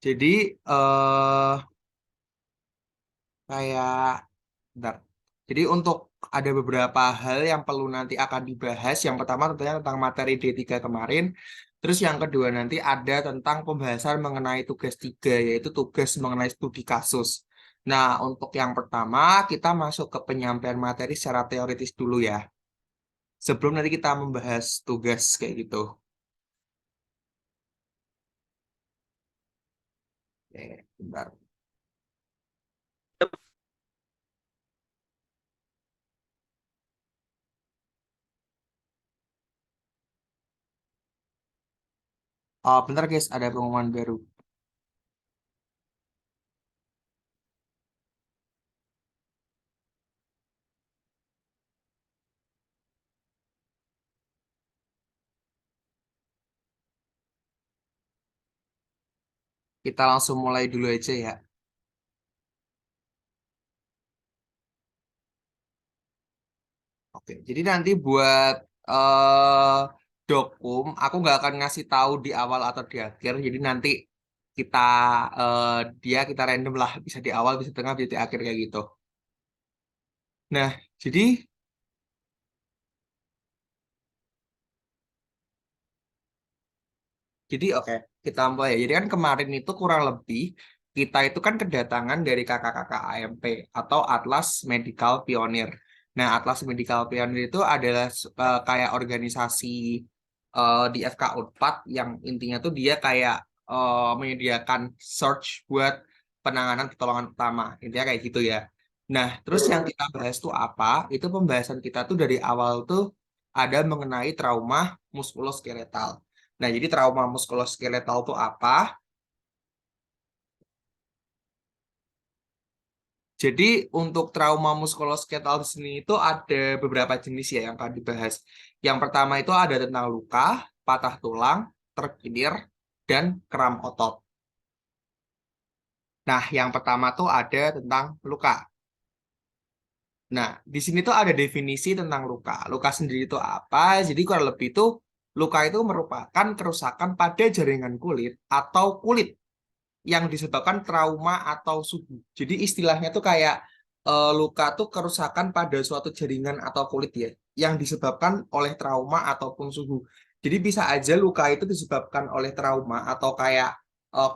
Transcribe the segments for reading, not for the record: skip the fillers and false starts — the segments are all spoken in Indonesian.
Jadi eh kayak bentar. Jadi untuk ada beberapa hal yang perlu nanti akan dibahas. Yang pertama tentunya tentang materi D3 kemarin. Terus yang kedua nanti ada tentang pembahasan mengenai tugas 3, yaitu tugas mengenai studi kasus. Nah, untuk yang pertama kita masuk ke penyampaian materi secara teoritis dulu ya. Sebelum nanti kita membahas tugas kayak gitu. Oke, bentar. Oh, bentar guys, ada pengumuman baru. Kita langsung mulai dulu aja ya. Oke, jadi nanti buat eh dokum, aku nggak akan ngasih tahu di awal atau di akhir. Jadi nanti kita eh, kita random lah, bisa di awal, bisa di tengah, bisa di akhir kayak gitu. Nah, jadi oke, kita mulai ya. Jadi kan kemarin itu kurang lebih kita itu kan kedatangan dari kakak-kakak AMP atau Atlas Medical Pioneer. Nah, Atlas Medical Pioneer itu adalah kayak organisasi di FK Unpad yang intinya tuh dia kayak menyediakan search buat penanganan pertolongan pertama. Intinya kayak gitu ya. Nah, terus yang kita bahas tuh apa? Itu pembahasan kita tuh dari awal tuh ada mengenai trauma muskuloskeletal. Nah, jadi trauma muskuloskeletal itu apa? Jadi untuk trauma muskuloskeletal di sini itu ada beberapa jenis ya yang akan dibahas. Yang pertama itu ada tentang luka, patah tulang, terkilir, dan kram otot. Nah, yang pertama tuh ada tentang luka. Nah, di sini tuh ada definisi tentang luka. Luka sendiri itu apa? Jadi kurang lebih itu luka itu merupakan kerusakan pada jaringan kulit atau kulit yang disebabkan trauma atau suhu. Jadi istilahnya tuh kayak luka tuh kerusakan pada suatu jaringan atau kulit ya, yang disebabkan oleh trauma ataupun suhu. Jadi bisa aja luka itu disebabkan oleh trauma atau kayak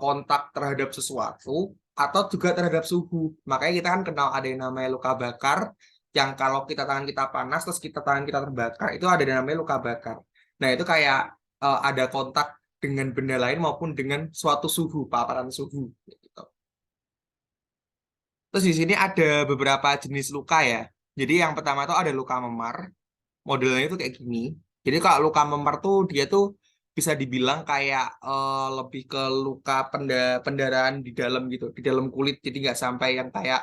kontak terhadap sesuatu atau juga terhadap suhu. Makanya kita kan kenal ada yang namanya luka bakar, yang kalau kita tangan kita panas terus kita tangan kita terbakar itu ada yang namanya luka bakar. Nah itu kayak ada kontak dengan benda lain maupun dengan suatu suhu, paparan suhu. Gitu. Terus di sini ada beberapa jenis luka ya. Jadi yang pertama tuh ada luka memar. Modelnya itu kayak gini. Jadi kalau luka memar tuh dia tuh bisa dibilang kayak lebih ke luka pendarahan di dalam gitu, di dalam kulit. Jadi nggak sampai yang kayak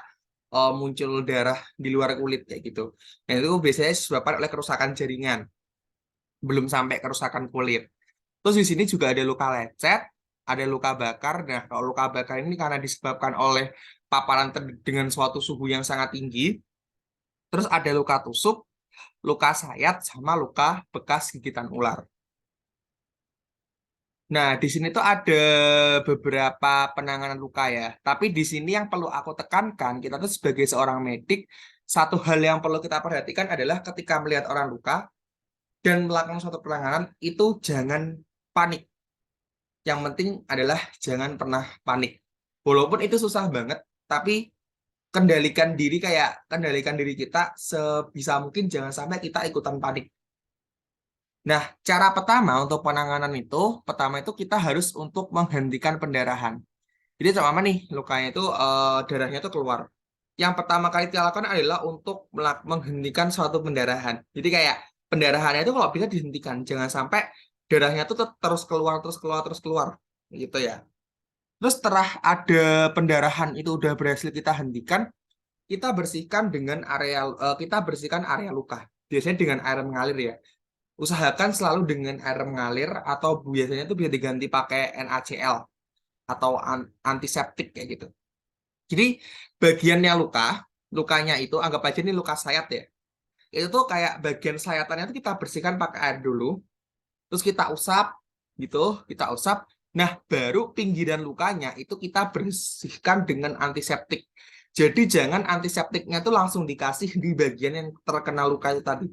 muncul darah di luar kulit kayak gitu. Nah itu biasanya disebabkan oleh kerusakan jaringan, belum sampai kerusakan kulit. Terus di sini juga ada luka lecet, ada luka bakar. Nah, kalau luka bakar ini karena disebabkan oleh paparan dengan suatu suhu yang sangat tinggi. Terus ada luka tusuk, luka sayat, sama luka bekas gigitan ular. Nah, di sini tuh ada beberapa penanganan luka ya. Tapi di sini yang perlu aku tekankan, kita tuh sebagai seorang medik, satu hal yang perlu kita perhatikan adalah ketika melihat orang luka dan melakukan suatu penanganan, itu jangan panik. Yang penting adalah jangan pernah panik. Walaupun itu susah banget, tapi kendalikan diri kita sebisa mungkin jangan sampai kita ikutan panik. Nah, cara pertama untuk penanganan itu, pertama itu kita harus untuk menghentikan pendarahan. Jadi sama nih, lukanya itu darahnya itu keluar. Yang pertama kali kita lakukan adalah untuk menghentikan suatu pendarahan. Jadi kayak pendarahannya itu kalau bisa dihentikan, jangan sampai darahnya itu terus keluar, terus keluar, terus keluar. Gitu ya. Terus setelah ada pendarahan itu udah berhasil kita hentikan, kita bersihkan area luka. Biasanya dengan air mengalir ya. Usahakan selalu dengan air mengalir atau biasanya itu bisa diganti pakai NaCl atau antiseptik kayak gitu. Jadi bagiannya lukanya itu anggap aja ini luka sayat ya. Itu tuh kayak bagian sayatannya itu kita bersihkan pakai air dulu, terus kita usap gitu, kita usap. Nah, baru pinggiran lukanya itu kita bersihkan dengan antiseptik. Jadi jangan antiseptiknya itu langsung dikasih di bagian yang terkena luka itu tadi.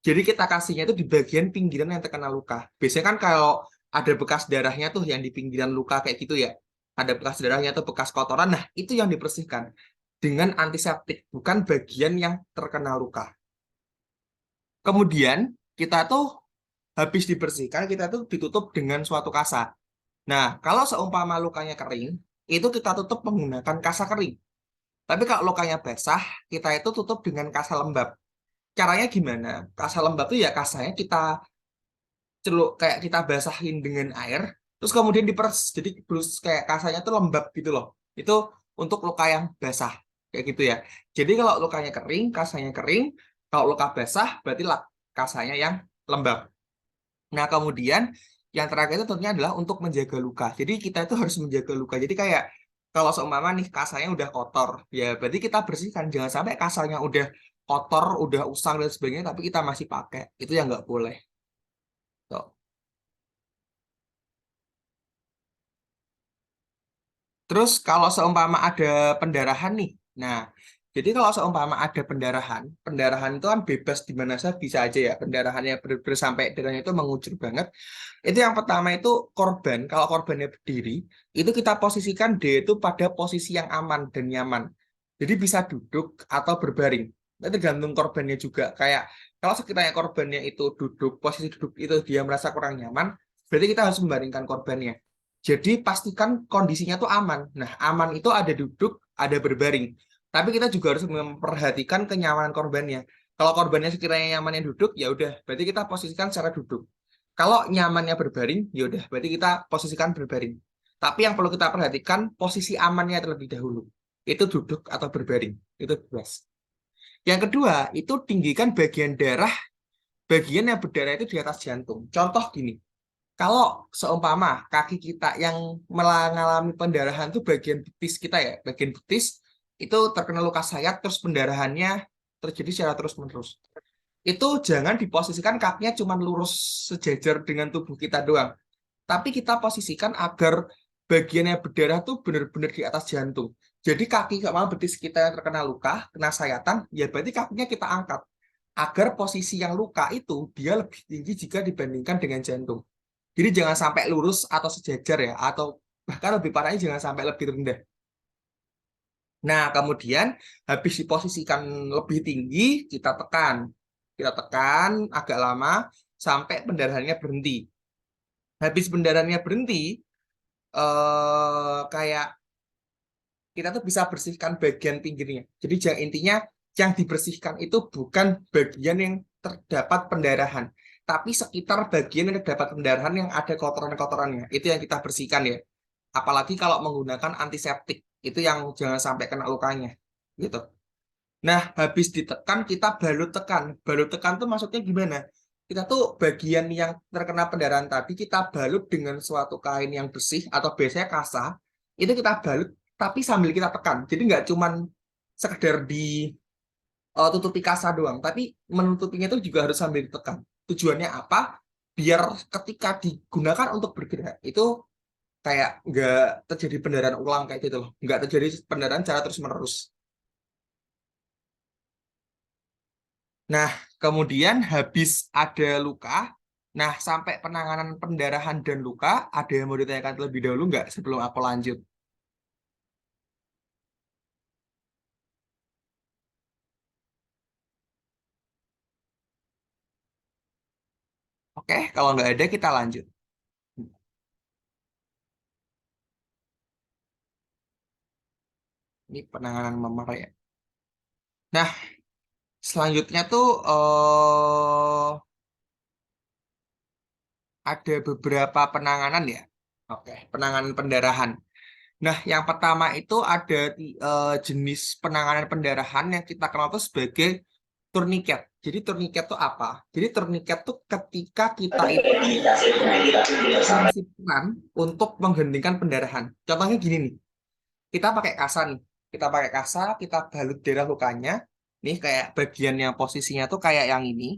Jadi kita kasihnya itu di bagian pinggiran yang terkena luka. Biasanya kan kalau ada bekas darahnya tuh yang di pinggiran luka kayak gitu ya. Ada bekas darahnya atau bekas kotoran. Nah, itu yang dibersihkan dengan antiseptik, bukan bagian yang terkena luka. Kemudian kita tuh habis dibersihkan, kita tuh ditutup dengan suatu kasa. Nah, kalau seumpama lukanya kering, itu kita tutup menggunakan kasa kering. Tapi kalau lukanya basah, kita itu tutup dengan kasa lembab. Caranya gimana? Kasa lembab itu ya kasanya kita celuk kayak kita basahin dengan air, terus kemudian diperes. Jadi terus kayak kasanya tuh lembab gitu loh. Itu untuk luka yang basah kayak gitu ya. Jadi kalau lukanya kering, kasanya kering. Kalau luka basah, berarti lah kasanya yang lembab. Nah, kemudian yang terakhir itu tentunya adalah untuk menjaga luka. Jadi kita itu harus menjaga luka. Jadi kayak kalau seumpama nih kasanya udah kotor, ya berarti kita bersihkan. Jangan sampai kasanya udah kotor, udah usang dan sebagainya, tapi kita masih pakai. Itu yang nggak boleh. Tuh. Terus kalau seumpama ada pendarahan nih, nah jadi kalau seumpama ada pendarahan, pendarahan itu kan bebas di mana saja bisa aja ya. Pendarahannya benar-benar sampai darahnya itu mengucur banget. Itu yang pertama itu korban. Kalau korbannya berdiri, itu kita posisikan dia itu pada posisi yang aman dan nyaman. Jadi bisa duduk atau berbaring. Itu tergantung korbannya juga. Kayak kalau sekiranya korbannya itu duduk, posisi duduk itu dia merasa kurang nyaman, berarti kita harus membaringkan korbannya. Jadi pastikan kondisinya tuh aman. Nah, aman itu ada duduk, ada berbaring. Tapi kita juga harus memperhatikan kenyamanan korbannya. Kalau korbannya sekiranya nyamannya duduk, ya udah, berarti kita posisikan secara duduk. Kalau nyamannya berbaring, ya udah, berarti kita posisikan berbaring. Tapi yang perlu kita perhatikan posisi amannya terlebih dahulu. Itu duduk atau berbaring. Itu bebas. Yang kedua, itu tinggikan bagian darah, bagian yang berdarah itu di atas jantung. Contoh gini, kalau seumpama kaki kita yang mengalami pendarahan itu bagian betis kita ya, bagian betis itu terkena luka sayat terus pendarahannya terjadi secara terus-menerus. Itu jangan diposisikan kakinya cuma lurus sejajar dengan tubuh kita doang. Tapi kita posisikan agar bagian yang berdarah tuh benar-benar di atas jantung. Jadi kaki sama betis kita yang terkena luka, kena sayatan, ya berarti kakinya kita angkat. Agar posisi yang luka itu dia lebih tinggi jika dibandingkan dengan jantung. Jadi jangan sampai lurus atau sejajar ya, atau bahkan lebih parahnya jangan sampai lebih rendah. Nah, kemudian habis diposisikan lebih tinggi, kita tekan. Kita tekan agak lama sampai pendarahannya berhenti. Habis pendarahannya berhenti, kayak kita tuh bisa bersihkan bagian pinggirnya. Jadi intinya yang dibersihkan itu bukan bagian yang terdapat pendarahan, tapi sekitar bagian yang terdapat pendarahan yang ada kotoran-kotorannya. Itu yang kita bersihkan ya. Apalagi kalau menggunakan antiseptik, itu yang jangan sampai kena lukanya. Gitu. Nah, habis ditekan, kita balut tekan. Balut tekan tuh maksudnya gimana? Kita tuh bagian yang terkena pendarahan tadi, kita balut dengan suatu kain yang bersih, atau biasanya kasa, itu kita balut, tapi sambil kita tekan. Jadi nggak cuman sekedar tutupi kasa doang, tapi menutupinya itu juga harus sambil ditekan. Tujuannya apa? Biar ketika digunakan untuk bergerak, itu kayak nggak terjadi pendarahan ulang kayak gitu loh. Nggak terjadi pendarahan secara terus-menerus. Nah, kemudian habis ada luka, nah sampai penanganan pendarahan dan luka, ada yang mau ditanyakan terlebih dahulu nggak sebelum aku lanjut? Oke, kalau nggak ada kita lanjut. Ini penanganan memar ya. Nah, selanjutnya tuh ada beberapa penanganan ya. Oke, penanganan pendarahan. Nah, yang pertama itu ada jenis penanganan pendarahan yang kita kenal tuh sebagai turniket. Jadi turniket itu apa? Jadi turniket itu ketika kita itu ngasih peran untuk menghentikan pendarahan. Contohnya gini nih, kita pakai kasa nih. Kita pakai kasa, kita balut darah lukanya. Nih kayak bagian yang posisinya tuh kayak yang ini.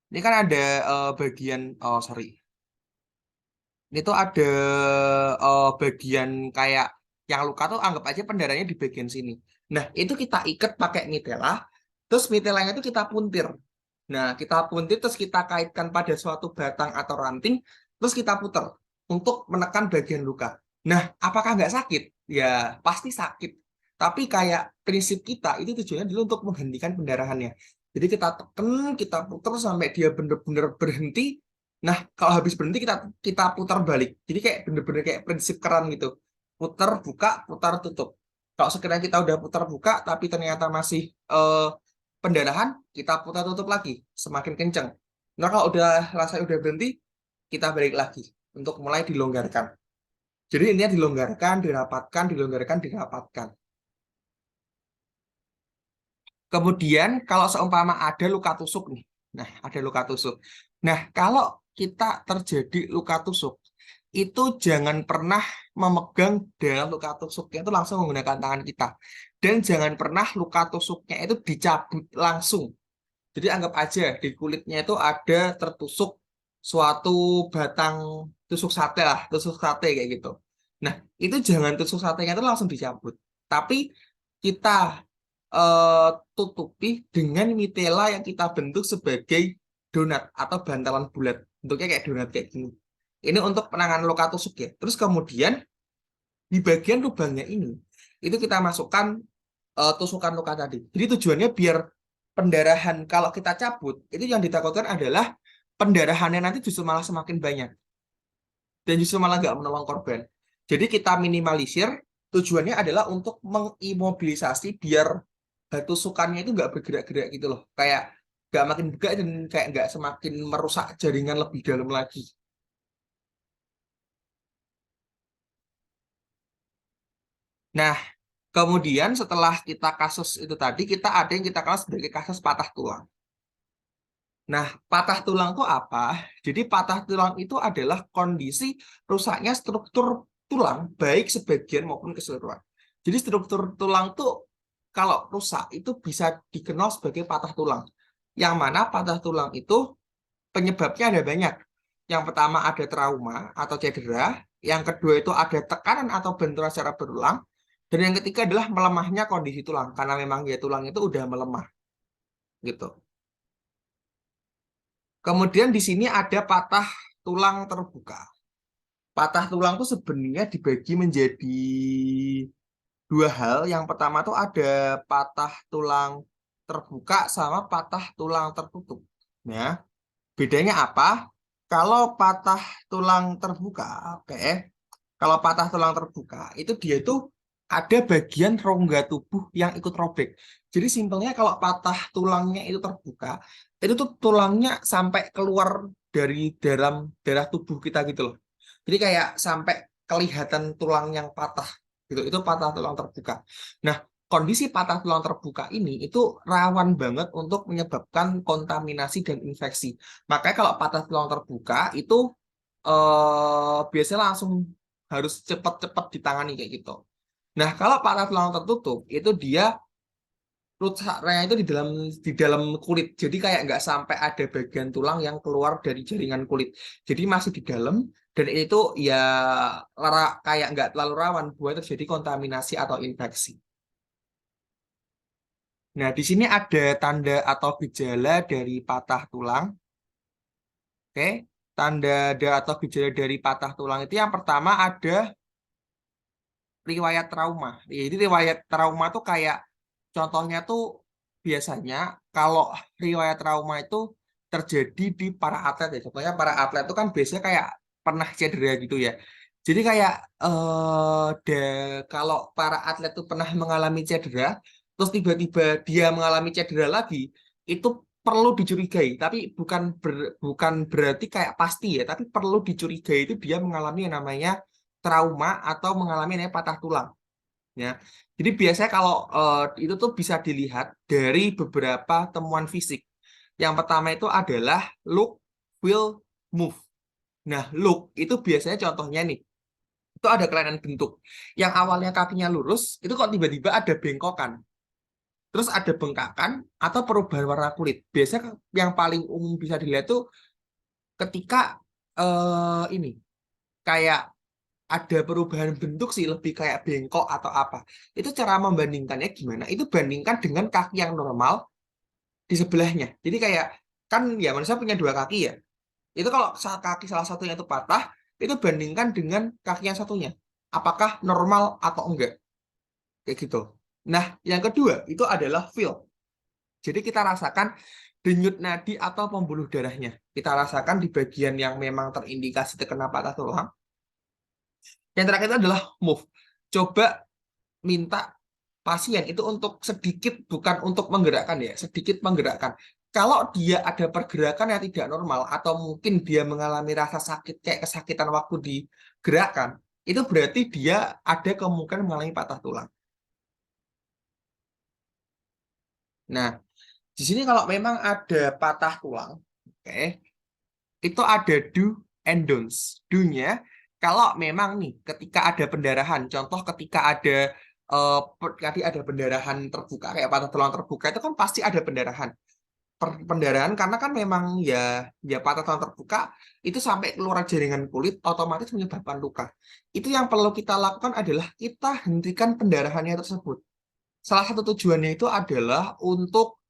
Ini kan ada bagian, oh sorry. itu ada bagian kayak yang luka tuh anggap aja pendarahannya di bagian sini. Nah, itu kita ikat pakai mitela, terus mitelanya itu kita puntir. Nah, kita puntir terus kita kaitkan pada suatu batang atau ranting, terus kita putar untuk menekan bagian luka. Nah, apakah nggak sakit? Ya, pasti sakit. Tapi kayak prinsip kita itu tujuannya dulu untuk menghentikan pendarahannya. Jadi kita tekan, kita putar sampai dia benar-benar berhenti. Nah, kalau habis berhenti kita putar balik. Jadi kayak bener-bener kayak prinsip keran gitu. Putar, buka, putar, tutup. Kalau sekiranya kita udah putar buka, tapi ternyata masih pendarahan, kita putar tutup lagi, semakin kenceng. Nah, kalau udah rasanya udah berhenti, kita balik lagi untuk mulai dilonggarkan. Jadi intinya dilonggarkan, dirapatkan, dilonggarkan, dirapatkan. Kemudian kalau seumpama ada luka tusuk nih, nah ada luka tusuk. Nah kalau kita terjadi luka tusuk, itu jangan pernah memegang dalam luka tusuknya itu langsung menggunakan tangan kita. Dan jangan pernah luka tusuknya itu dicabut langsung. Jadi anggap aja di kulitnya itu ada tertusuk suatu batang tusuk sate lah, tusuk sate kayak gitu. Nah, itu jangan tusuk satenya itu langsung dicabut. Tapi kita eh, tutupi dengan mitela yang kita bentuk sebagai donat atau bantalan bulat. Bentuknya kayak donat kayak gini. Ini untuk penanganan luka tusuk ya. Terus kemudian di bagian lubangnya ini, itu kita masukkan tusukan luka tadi. Jadi tujuannya biar pendarahan kalau kita cabut, itu yang ditakutkan adalah pendarahannya nanti justru malah semakin banyak. Dan justru malah nggak menolong korban. Jadi kita minimalisir, tujuannya adalah untuk mengimobilisasi biar batu sukannya itu nggak bergerak-gerak gitu loh. Kayak nggak makin bergerak dan kayak nggak semakin merusak jaringan lebih dalam lagi. Nah, kemudian setelah kita kasus itu tadi, kita ada yang kita kenal sebagai kasus patah tulang. Nah, patah tulang itu apa? Jadi patah tulang itu adalah kondisi rusaknya struktur tulang, baik sebagian maupun keseluruhan. Jadi struktur tulang tuh kalau rusak itu bisa dikenal sebagai patah tulang. Yang mana patah tulang itu penyebabnya ada banyak. Yang pertama ada trauma atau cedera, yang kedua itu ada tekanan atau benturan secara berulang, dan yang ketiga adalah melemahnya kondisi tulang karena memang ya tulang itu udah melemah gitu. Kemudian di sini ada patah tulang terbuka. Patah tulang itu sebenarnya dibagi menjadi dua hal. Yang pertama tuh ada patah tulang terbuka sama patah tulang tertutup. Ya, bedanya apa? Kalau patah tulang terbuka, oke. Kalau patah tulang terbuka, itu dia itu ada bagian rongga tubuh yang ikut robek. Jadi simpelnya kalau patah tulangnya itu terbuka, itu tuh tulangnya sampai keluar dari dalam darah tubuh kita gitu loh. Jadi kayak sampai kelihatan tulang yang patah gitu. Itu patah tulang terbuka. Nah, kondisi patah tulang terbuka ini itu rawan banget untuk menyebabkan kontaminasi dan infeksi. Makanya kalau patah tulang terbuka itu biasanya langsung harus cepat-cepat ditangani kayak gitu. Nah, kalau patah tulang tertutup itu dia rusaknya itu di dalam kulit. Jadi kayak nggak sampai ada bagian tulang yang keluar dari jaringan kulit. Jadi masih di dalam dan itu ya kayak nggak terlalu rawan buat terjadi kontaminasi atau infeksi. Nah, di sini ada tanda atau gejala dari patah tulang. Oke, tanda atau gejala dari patah tulang itu yang pertama ada riwayat trauma. Jadi riwayat trauma tuh kayak contohnya tuh biasanya kalau riwayat trauma itu terjadi di para atlet ya. Contohnya para atlet itu kan biasanya kayak pernah cedera gitu ya. Jadi kayak kalau para atlet itu pernah mengalami cedera, terus tiba-tiba dia mengalami cedera lagi, itu perlu dicurigai. Tapi bukan berarti kayak pasti ya, tapi perlu dicurigai itu dia mengalami yang namanya trauma atau mengalami yang namanya patah tulang. Ya, jadi biasanya kalau itu tuh bisa dilihat dari beberapa temuan fisik. Yang pertama itu adalah look, feel, move. Nah, look itu biasanya contohnya nih, itu ada kelainan bentuk. Yang awalnya kakinya lurus, itu kok tiba-tiba ada bengkokan. Terus ada bengkakan atau perubahan warna kulit. Biasanya yang paling umum bisa dilihat tuh ketika ini. kayak ada perubahan bentuk sih, lebih kayak bengkok atau apa. Itu cara membandingkannya gimana? Itu bandingkan dengan kaki yang normal di sebelahnya. Jadi kayak kan ya manusia punya dua kaki ya. Itu kalau kaki salah satunya itu patah, itu bandingkan dengan kaki yang satunya. Apakah normal atau enggak? Kayak gitu. Nah, yang kedua itu adalah feel. Jadi kita rasakan denyut nadi atau pembuluh darahnya. Kita rasakan di bagian yang memang terindikasi terkena patah tulang. Yang terakhir itu adalah move. Coba minta pasien itu untuk sedikit, bukan untuk menggerakkan ya, sedikit menggerakkan. Kalau dia ada pergerakan yang tidak normal atau mungkin dia mengalami rasa sakit kayak kesakitan waktu digerakkan, itu berarti dia ada kemungkinan mengalami patah tulang. Nah, di sini kalau memang ada patah tulang, oke, itu ada do and don'ts. Do-nya, kalau memang nih, ketika ada pendarahan, contoh ketika ada tadi ada pendarahan terbuka, kayak patah tulang terbuka, itu kan pasti ada pendarahan. Pendarahan karena kan memang ya patah tulang terbuka itu sampai keluar jaringan kulit otomatis menyebabkan luka. Itu yang perlu kita lakukan adalah kita hentikan pendarahannya tersebut. Salah satu tujuannya itu adalah untuk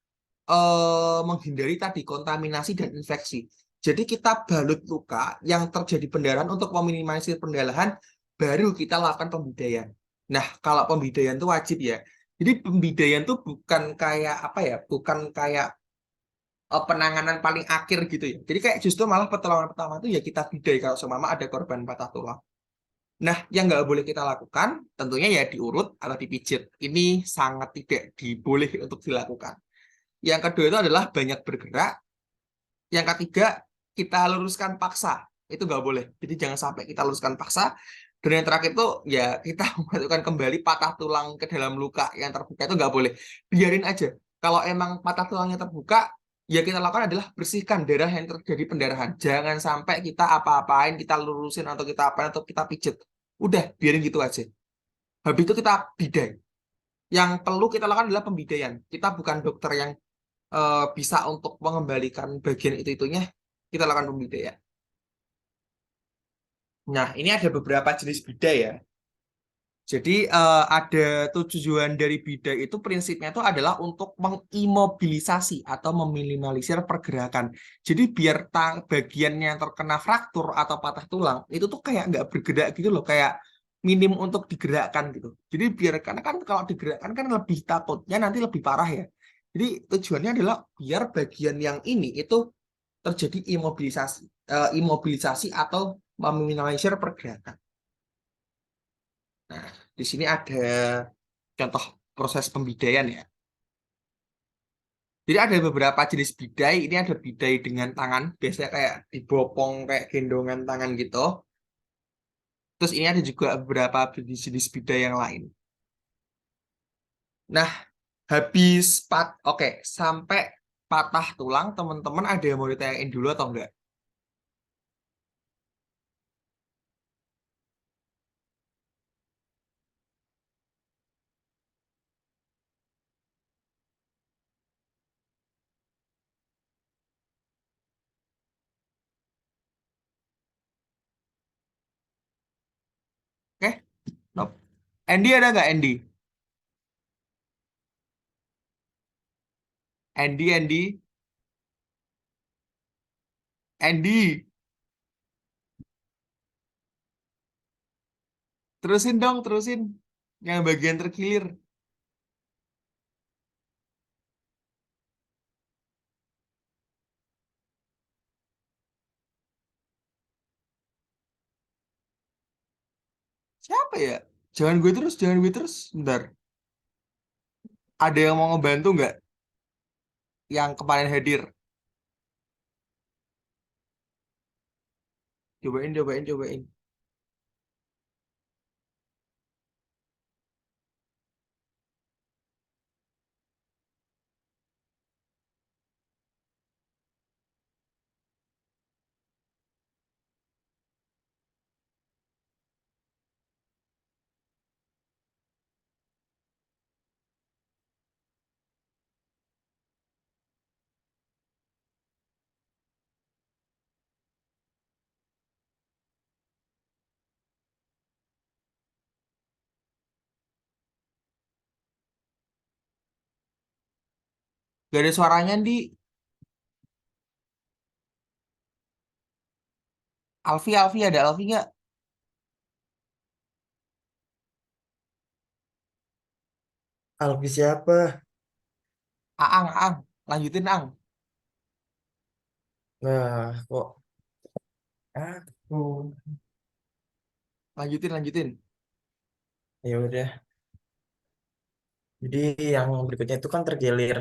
menghindari tadi kontaminasi dan infeksi. Jadi kita balut luka yang terjadi pendarahan untuk meminimalisir pendarahan, baru kita lakukan pembidayaan. Nah, kalau pembidayaan itu wajib ya. Jadi pembidayaan itu bukan kayak apa ya, bukan kayak penanganan paling akhir gitu ya. Jadi kayak justru malah pertolongan pertama itu ya kita bidai kalau seumpama ada korban patah tulang. Nah, yang nggak boleh kita lakukan tentunya ya diurut atau dipijit. Ini sangat tidak diboleh untuk dilakukan. Yang kedua itu adalah banyak bergerak. Yang ketiga, kita luruskan paksa. Itu nggak boleh. Jadi jangan sampai kita luruskan paksa. Dan yang terakhir itu ya kita memasukkan kembali patah tulang ke dalam luka yang terbuka itu nggak boleh. Biarin aja. Kalau emang patah tulangnya terbuka, ya kita lakukan adalah bersihkan darah yang terjadi pendarahan. Jangan sampai kita apa-apain, kita lurusin atau kita apain atau kita pijet. Udah, biarin gitu aja. Habis itu kita bidai. Yang perlu kita lakukan adalah pembidaian. Kita bukan dokter yang bisa untuk mengembalikan bagian itu-itunya, kita lakukan pembidayaan. Nah, ini ada beberapa jenis bidai ya. Jadi ada tujuan dari bidai itu prinsipnya itu adalah untuk mengimobilisasi atau meminimalisir pergerakan. Jadi biar bagiannya yang terkena fraktur atau patah tulang itu tuh kayak nggak bergerak gitu loh, kayak minim untuk digerakkan gitu. Jadi biar karena kan kalau digerakkan kan lebih takutnya nanti lebih parah ya. Jadi tujuannya adalah biar bagian yang ini itu terjadi imobilisasi atau meminimalisir pergerakan. Nah, di sini ada contoh proses pembidaian ya. Jadi ada beberapa jenis bidai. Ini ada bidai dengan tangan, biasanya kayak dibopong kayak gendongan tangan gitu. Terus ini ada juga beberapa jenis bidai yang lain. Nah, habis oke, sampai patah tulang, teman-teman ada yang mau ditanyain dulu atau enggak? Oke, nope. Andy ada nggak Andy? Andy, Andy, terusin dong, terusin. Yang bagian terkilir. Siapa ya? Jangan gue terus. Bentar. Ada yang mau ngebantu nggak? Yang kemarin hadir. Cobain. Gak ada suaranya di Alfi, Alfi ada Alfi nggak? Alfi siapa? Aang, Aang, lanjutin Ang, Nah, kok aku. lanjutin, lanjutin. Ya udah. Jadi yang berikutnya itu kan terkilir.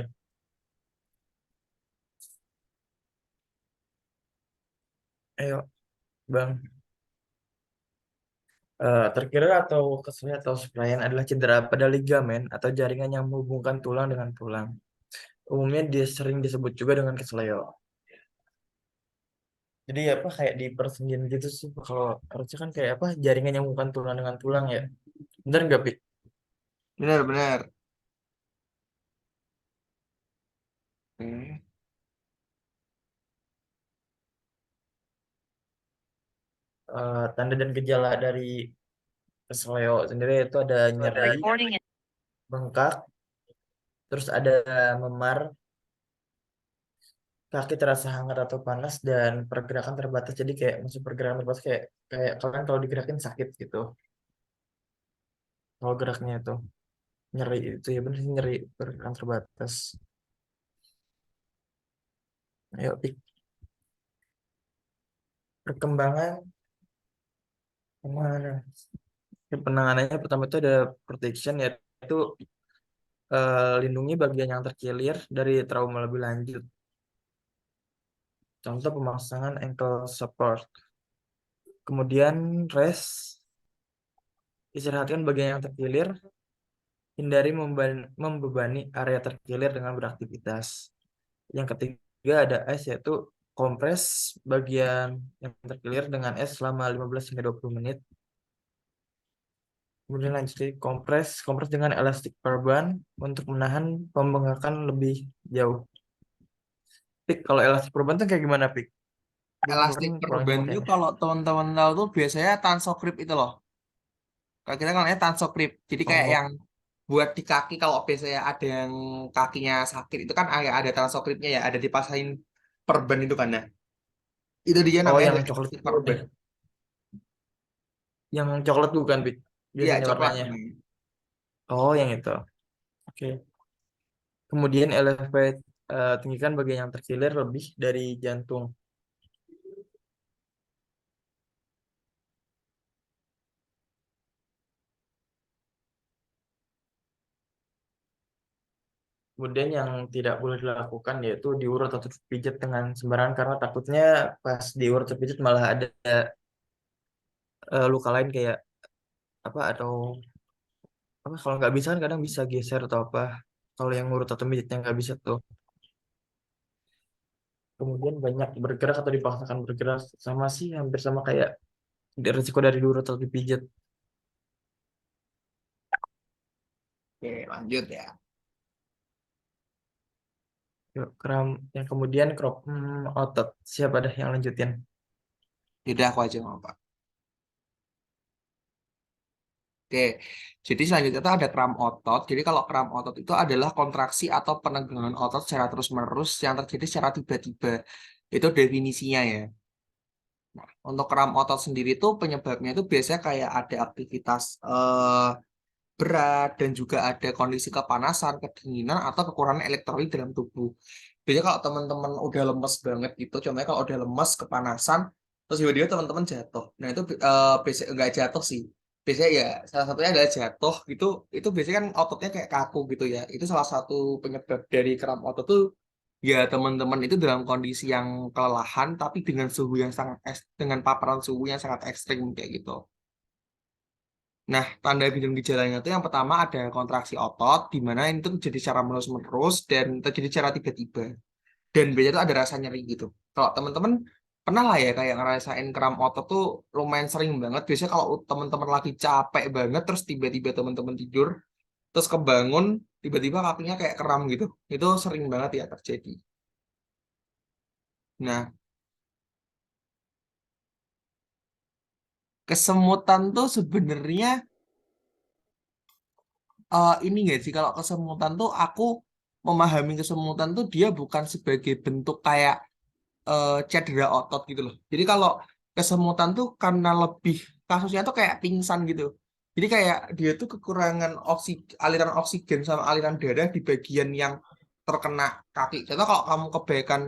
Ayo, Bang. Terkilir atau kesleo atau sprayan adalah cedera pada ligamen atau jaringan yang menghubungkan tulang dengan tulang. Umumnya dia sering disebut juga dengan kesleo. Jadi apa kayak dipersendirian gitu sih. Kalau harusnya kan kayak apa jaringan yang menghubungkan tulang dengan tulang ya. Bener nggak, Pik? Bener, bener. Oke. Tanda dan gejala dari kesleo sendiri itu ada nyeri, bengkak, terus ada memar, kaki terasa hangat atau panas dan pergerakan terbatas. Jadi kayak maksud pergerakan terbatas kayak kayak kalian kalau digerakin sakit gitu. Kalau geraknya itu nyeri itu ya benar sih nyeri pergerakan terbatas. Ayo Pik. Perkembangan kemana? Ya, penanganannya pertama itu ada protection yaitu lindungi bagian yang terkilir dari trauma lebih lanjut. Contoh pemasangan ankle support. Kemudian rest, istirahatkan bagian yang terkilir, hindari membebani area terkilir dengan beraktivitas. Yang ketiga ada es yaitu kompres bagian yang terkilir dengan es selama 15 hingga 20 menit. Kemudian lanjut ke kompres, kompres dengan elastik perban untuk menahan pembengkakan lebih jauh. Pik, kalau elastik perban tuh kayak gimana, Pik? Gue kemarin Elastik kurang perban jelas itu kayaknya. kalau teman-teman tahu tuh biasanya tansokrip itu loh. Kalau kita kan namanya tansokrip. Jadi kayak Oh, yang buat di kaki kalau biasanya ada yang kakinya sakit itu kan ada tansokripnya ya, ada dipasangin perban itu kan. Nah, itu dia oh namanya yang ada coklat elastik itu deh. perban. Yang coklat bukan, Pik? Iya, Biasanya coklat warnanya. benar. Oh, yang itu. Oke. Kemudian elevate, tinggikan bagian yang terkilir lebih dari jantung. Kemudian yang tidak boleh dilakukan yaitu diurut atau pijat dengan sembarangan karena takutnya pas diurut atau pijat malah ada luka lain kayak apa atau apa kalau nggak bisa kan kadang bisa geser atau apa. Kalau yang ngurut atau pijatnya nggak bisa tuh. Kemudian banyak bergerak atau dipaksakan bergerak sama sih hampir sama kayak risiko dari diurut atau dipijat. Oke, lanjut ya. Yuk, kram yang kemudian crop otot. Siapa dah yang lanjutin? Tidak, aku aja mau Pak. Oke, jadi selanjutnya itu ada kram otot. Jadi kalau kram otot itu adalah kontraksi atau penegangan otot secara terus-menerus yang terjadi secara tiba-tiba. Itu definisinya ya. Nah, untuk kram otot sendiri itu penyebabnya itu biasanya kayak ada aktivitas berat dan juga ada kondisi kepanasan, kedinginan atau kekurangan elektrolit dalam tubuh. Biasanya kalau teman-teman udah lemes banget gitu, contohnya kalau udah lemes, kepanasan, terus tiba-tiba teman-teman jatuh. Nah itu biasanya nggak jatuh sih. Biasanya ya salah satunya adalah jatuh gitu. Itu biasanya kan ototnya kayak kaku gitu ya. Itu salah satu penyebab dari kram otot tuh ya teman-teman itu dalam kondisi yang kelelahan tapi dengan suhu yang sangat dengan paparan suhu yang sangat ekstrim kayak gitu. Nah, tanda dan gejalanya itu yang pertama ada kontraksi otot, di mana itu terjadi secara menerus-menerus dan terjadi secara tiba-tiba. Dan biasanya itu ada rasa nyeri gitu. Kalau teman-teman pernah lah ya kayak ngerasain kram otot tuh lumayan sering banget. Biasanya kalau teman-teman lagi capek banget, terus tiba-tiba teman-teman tidur, terus kebangun, tiba-tiba kakinya kayak kram gitu. Itu sering banget ya terjadi. Nah, kesemutan tuh sebenarnya ini nggak sih kalau kesemutan tuh aku memahami kesemutan tuh dia bukan sebagai bentuk kayak cedera otot gitu loh. Jadi kalau kesemutan tuh karena lebih kasusnya tuh kayak pingsan gitu. Jadi kayak dia tuh kekurangan aliran oksigen sama aliran darah di bagian yang terkena kaki. Contoh kalau kamu kebaikan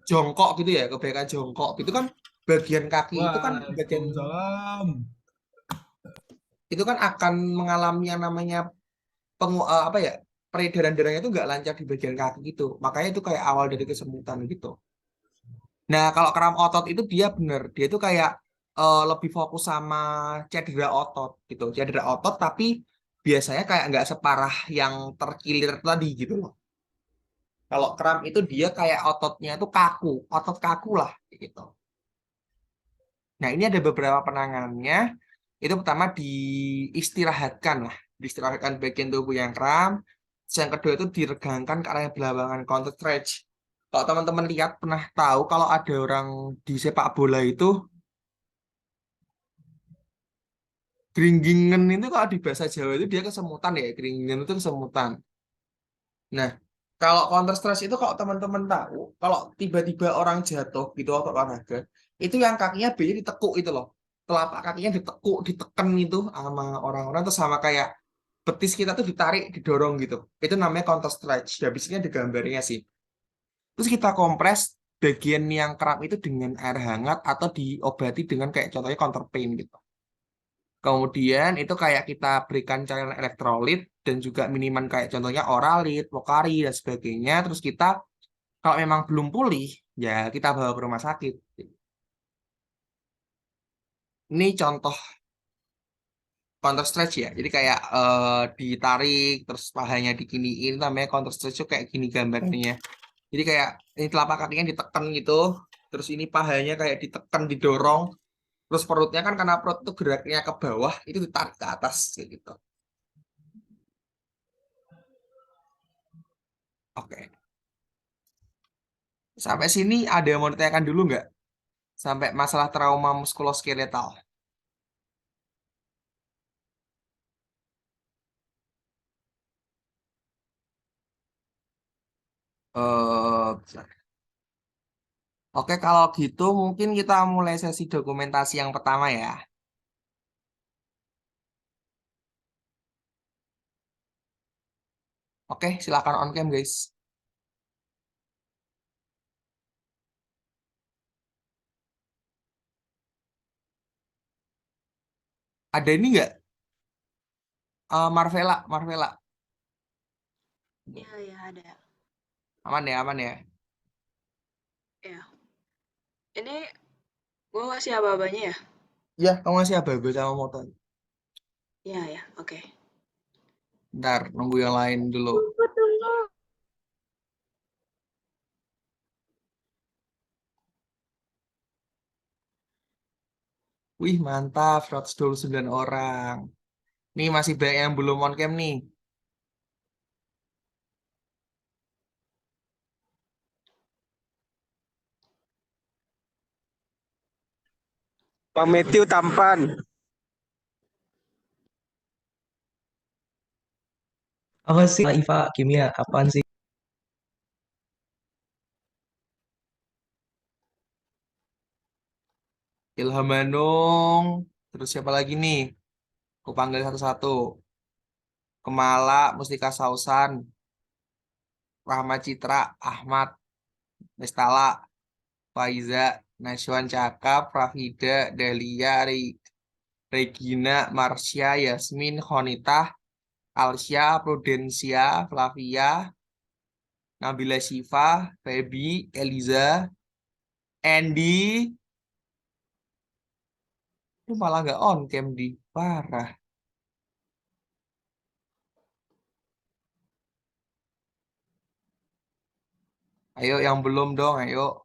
jongkok gitu ya, kebaikan jongkok gitu kan bagian kaki itu kan bagian Waalaikumsalam. itu kan akan mengalami yang namanya apa ya, peredaran darahnya itu nggak lancar di bagian kaki gitu. Makanya itu kayak awal dari kesemutan gitu. Nah, kalau kram otot itu dia bener, dia itu kayak lebih fokus sama cedera otot gitu, cedera otot tapi biasanya kayak nggak separah yang terkilir tadi gitu loh. Kalau kram itu dia kayak ototnya itu kaku, otot kaku lah gitu. Nah, ini ada beberapa penanganannya. Itu pertama diistirahatkan lah, diistirahatkan bagian tubuh yang kram. Terus yang kedua itu diregangkan ke arah yang belakangan, counter stretch. Kalau teman-teman lihat pernah tahu kalau ada orang di sepak bola itu geringgingen itu kalau di bahasa Jawa itu dia kesemutan ya, geringgingen itu kesemutan. Nah, kalau counter stress itu kalau teman-teman tahu, kalau tiba-tiba orang jatuh gitu atau olahraga, itu yang kakinya biasanya ditekuk itu loh. Telapak kakinya ditekuk, diteken itu sama orang-orang tuh sama kayak betis kita tuh ditarik, didorong gitu. Itu namanya counter stretch. Ya, biasanya di gambarnya sih. Terus kita kompres bagian yang kram itu dengan air hangat atau diobati dengan kayak contohnya counter pain gitu. Kemudian itu kayak kita berikan cairan elektrolit dan juga minuman kayak contohnya Oralit, Pocari, dan sebagainya. Terus kita kalau memang belum pulih, ya kita bawa ke rumah sakit. Ini contoh counter stretch ya. Jadi kayak ditarik, terus pahanya diginiin, namanya counter stretch itu kayak gini gambarnya. Jadi kayak ini telapak kakinya ditekan gitu, terus ini pahanya kayak ditekan, didorong, terus perutnya kan karena perut itu geraknya ke bawah, itu ditarik ke atas kayak gitu. Oke. Sampai sini ada yang mau ditanyakan dulu nggak? Sampai masalah trauma muskuloskeletal. Bentar. Oke, kalau gitu mungkin kita mulai sesi dokumentasi yang pertama ya. Oke, silakan on cam guys. Ada ini nggak? Marvella, Marvella. Iya, ya ada. Aman ya, aman ya. Ya. Ini gue kasih aba-abanya ya? Ya, kamu masih abagus sama motor. Iya, ya. Oke. Ntar, nunggu yang lain dulu. Wih, mantap. 129 orang. Nih, masih banyak yang belum on cam nih. Bang Matthew tampan. Apa sih IPA kimia? Apaan sih? Ilham Bandung. Terus siapa lagi nih? Aku panggil satu-satu. Kemala, Mustika Sausan, Rahmat Citra, Ahmad, Mestala, Faiza, Najwan Cakap, Rafida, Dahlia, Regina, Marsha, Yasmin, Khonitah, Alsya, Prudensia, Flavia, Nabila Syifa, Feby, Eliza, Andy. Lu malah nggak on cam di. Parah. Ayo yang belum dong, ayo.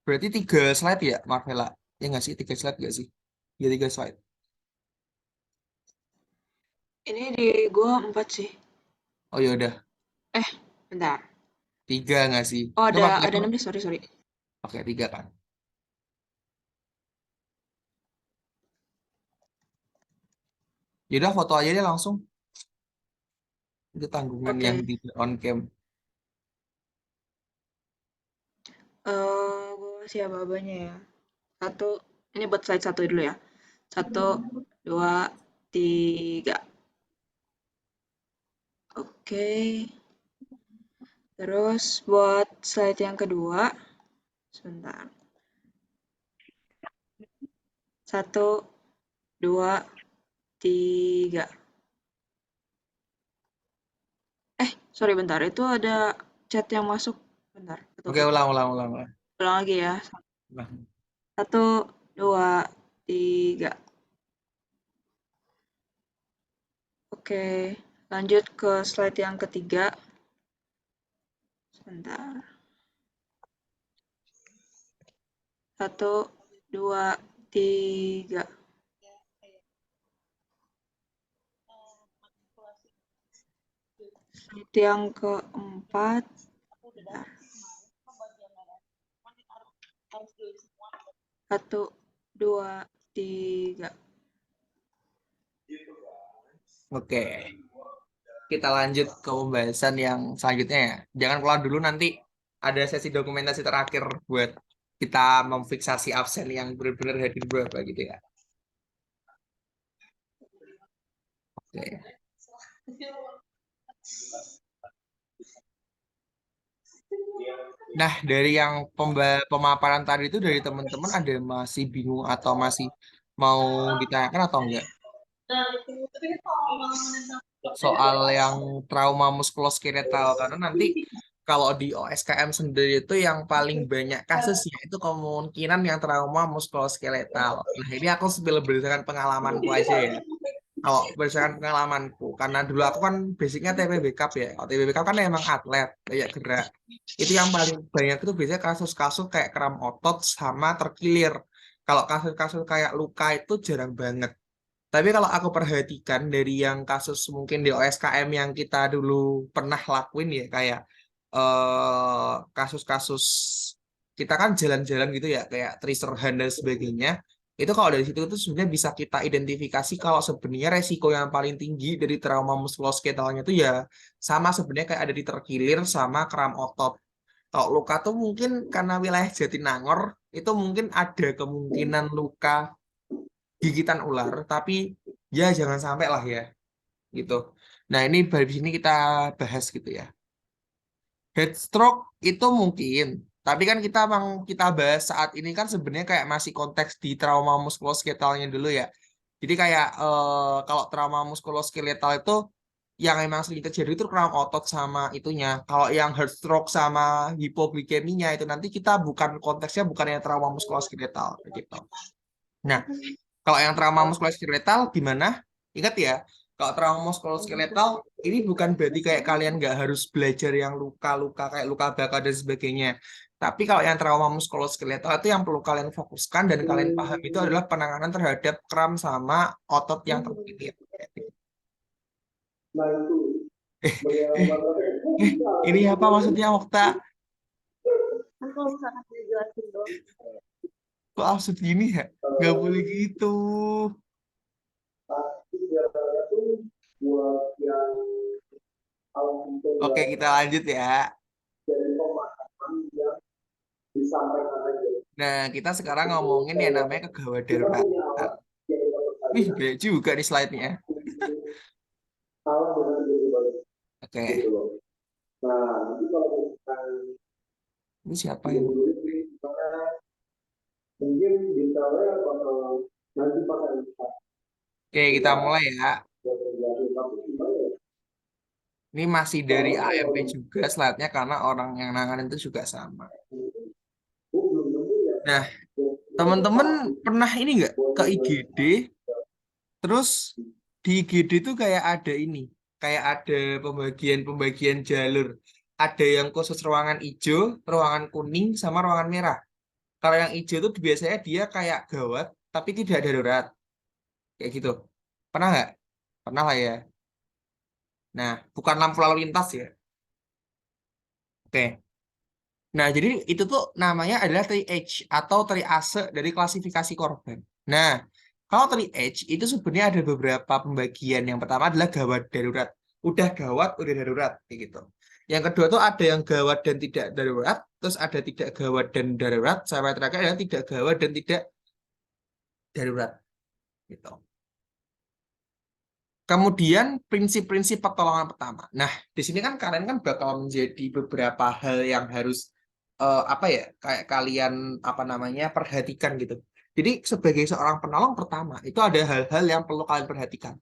Berarti 3 slide ya, Marvella? Ya nggak sih, 3 slide nggak sih? Ya 3 slide. Ini di gue 4 sih. Oh ya udah, Eh, bentar. 3 nggak sih? Oh, Itu ada Marvella. 16, sorry, sorry. Oke, 3 kan. Yaudah foto aja deh langsung. Itu tanggungan Oke. yang di on cam. Gue kasih aba-abanya ya. Satu, ini buat slide satu dulu ya. 1, 2, 3. Oke. Terus buat slide yang kedua, sebentar. 1, 2, 3. Sorry bentar. Itu ada chat yang masuk. Bentar, Oke, ketutup. ulang. Ulang lagi ya. Nah, 1, 2, 3. Oke, lanjut ke slide yang ketiga. Sebentar. 1, 2, 3. Slide yang keempat. Bentar. 1, 2, 3. oke. Kita lanjut ke pembahasan yang selanjutnya ya. Jangan keluar dulu, nanti ada sesi dokumentasi terakhir buat kita memfiksasi absen yang benar-benar hadir berapa gitu ya. Oke. Nah, dari yang pemaparan tadi itu dari teman-teman ada masih bingung atau masih mau ditanyakan atau enggak? Soal yang trauma muskuloskeletal, karena nanti kalau di OSKM sendiri itu yang paling banyak kasusnya itu kemungkinan yang trauma muskuloskeletal. Nah, ini aku berdasarkan pengalamanku aja ya. Kalau berdasarkan pengalamanku, karena dulu aku kan basicnya TPB Cup ya. Kalau TPB Cup kan emang atlet, kayak gerak. Itu yang paling banyak itu biasanya kasus-kasus kayak kram otot sama terkilir. Kalau kasus-kasus kayak luka itu jarang banget. Tapi kalau aku perhatikan dari yang kasus mungkin di OSKM yang kita dulu pernah lakuin ya, kayak kasus-kasus kita kan jalan-jalan gitu ya, kayak Triserhan dan sebagainya. Itu kalau dari situ itu sebenarnya bisa kita identifikasi kalau sebenarnya resiko yang paling tinggi dari trauma muskuloskeletalnya itu ya sama sebenarnya kayak ada di terkilir sama kram otot. Kalau luka tuh mungkin karena wilayah Jatinangor itu mungkin ada kemungkinan luka gigitan ular, tapi ya jangan sampai lah ya gitu. Nah, ini dari sini kita bahas gitu ya. Head stroke itu mungkin, tapi kan kita bahas saat ini kan sebenarnya kayak masih konteks di trauma muskuloskeletalnya dulu ya. Jadi kayak kalau trauma muskuloskeletal itu yang emang sering terjadi itu kram otot sama itunya. Kalau yang heart stroke sama hipoglikeminya itu nanti kita bukan konteksnya bukan yang trauma muskuloskeletal gitu. Nah, kalau yang trauma muskuloskeletal gimana? Ingat ya, kalau trauma muskuloskeletal ini bukan berarti kayak kalian nggak harus belajar yang luka-luka kayak luka bakar dan sebagainya. Tapi kalau yang trauma muskuloskeletal itu yang perlu kalian fokuskan dan kalian paham itu adalah penanganan terhadap kram sama otot yang terkilir. Eh, eh, ini apa maksudnya, Okta? Kok absurd gini ya? Nggak boleh gitu. Oke, kita lanjut ya. Nah, kita sekarang ngomongin yang namanya kegawat darurat. Wih, banyak juga nih slide-nya. Oke, ini siapa yang... Oke, kita mulai ya. Ini masih dari AMP juga slide-nya karena orang yang nanganin itu juga sama. Nah, teman-teman pernah ini nggak ke IGD? Terus di IGD itu kayak ada ini, kayak ada pembagian-pembagian jalur. Ada yang khusus ruangan hijau, ruangan kuning, sama ruangan merah. Kalau yang hijau itu biasanya dia kayak gawat, tapi tidak darurat. Kayak gitu. Pernah nggak? Pernah lah ya. Nah, bukan lampu lalu lintas ya. Oke. Nah, jadi itu tuh namanya adalah triage atau triase dari klasifikasi korban. Nah, Kalau 3H itu sebenarnya ada beberapa pembagian. Yang pertama adalah gawat darurat. Udah gawat, udah darurat, kayak gitu. Yang kedua tuh ada yang gawat dan tidak darurat, terus ada tidak gawat dan darurat, sampai terakhir adalah tidak gawat dan tidak darurat, gitu. Kemudian prinsip-prinsip pertolongan pertama. Nah, di sini kan kalian kan bakal menjadi beberapa hal yang harus apa ya, kayak kalian apa namanya perhatikan gitu. Jadi sebagai seorang penolong pertama itu ada hal-hal yang perlu kalian perhatikan.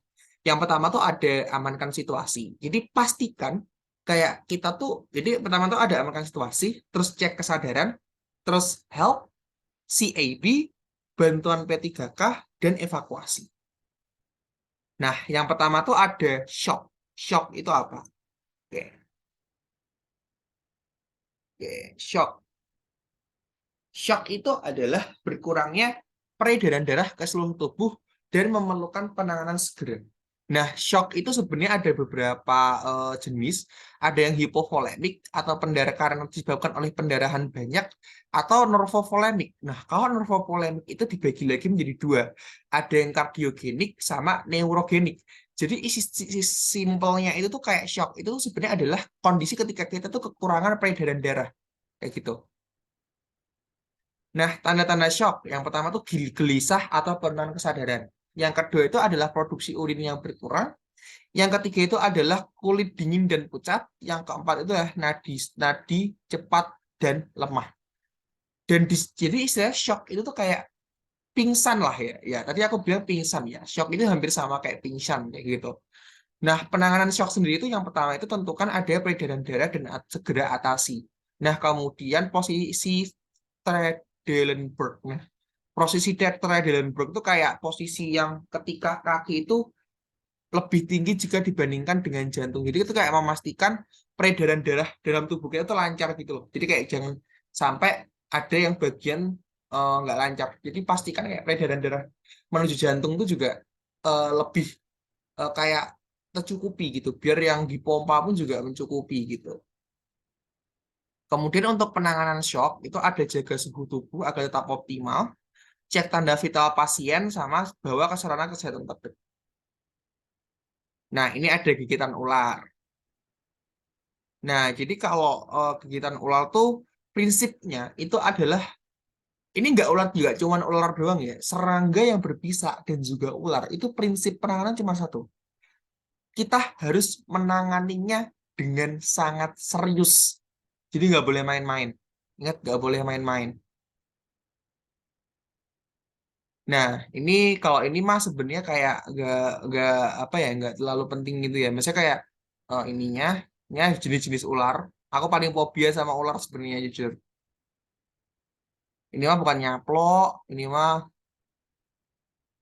Yang pertama tuh ada amankan situasi. Jadi pastikan kayak kita tuh, jadi pertama tuh ada amankan situasi, terus cek kesadaran, terus help, CAB, bantuan P3K, dan evakuasi. Nah, yang pertama tuh ada shock. Shock itu apa? Oke. Oke, shock. Shock itu adalah berkurangnya peredaran darah ke seluruh tubuh dan memerlukan penanganan segera. Nah, shock itu sebenarnya ada beberapa jenis. Ada yang hipovolemik atau karena disebabkan oleh pendarahan banyak atau normovolemik. Nah, kalau normovolemik itu dibagi lagi menjadi dua. Ada yang kardiogenik sama neurogenik. Jadi isi simpelnya itu tuh kayak shock. Itu sebenarnya adalah kondisi ketika kita tuh kekurangan peredaran darah. Kayak gitu. Nah, tanda-tanda shock. Yang pertama tuh gelisah atau penurunan kesadaran. Yang kedua itu adalah produksi urin yang berkurang. Yang ketiga itu adalah kulit dingin dan pucat. Yang keempat itu adalah nadi cepat dan lemah. Dan jadi istilah shock itu tuh kayak pingsan lah ya. Ya, tadi aku bilang pingsan ya. Shock itu hampir sama kayak pingsan kayak gitu. Nah, penanganan shock sendiri itu yang pertama itu tentukan ada peredaran darah dan segera atasi. Nah, kemudian posisi Trendelenburg. Nah, posisi Trendelenburg itu kayak posisi yang ketika kaki itu lebih tinggi jika dibandingkan dengan jantung. Jadi itu kayak memastikan peredaran darah dalam tubuh kita itu lancar gitu loh. Jadi kayak jangan sampai ada yang bagian nggak lancar. Jadi pastikan kayak peredaran darah menuju jantung itu juga lebih kayak tercukupi gitu. Biar yang dipompa pun juga mencukupi gitu. Kemudian untuk penanganan shock itu ada jaga suhu tubuh agar tetap optimal, cek tanda vital pasien sama bawa ke sarana kesehatan terdekat. Nah, ini ada gigitan ular. Nah, jadi kalau gigitan ular tuh prinsipnya itu adalah ini nggak ular juga, cuman ular doang ya. Serangga yang berbisa dan juga ular itu prinsip penanganan cuma satu. Kita harus menanganinya dengan sangat serius. Jadi nggak boleh main-main. Ingat, nggak boleh main-main. Nah, ini kalau ini mah sebenarnya kayak nggak apa ya, nggak terlalu penting gitu ya. Misalnya kayak ininya, ya jenis-jenis ular. Aku paling fobia sama ular sebenarnya jujur. Ini mah bukan nyaplok, ini mah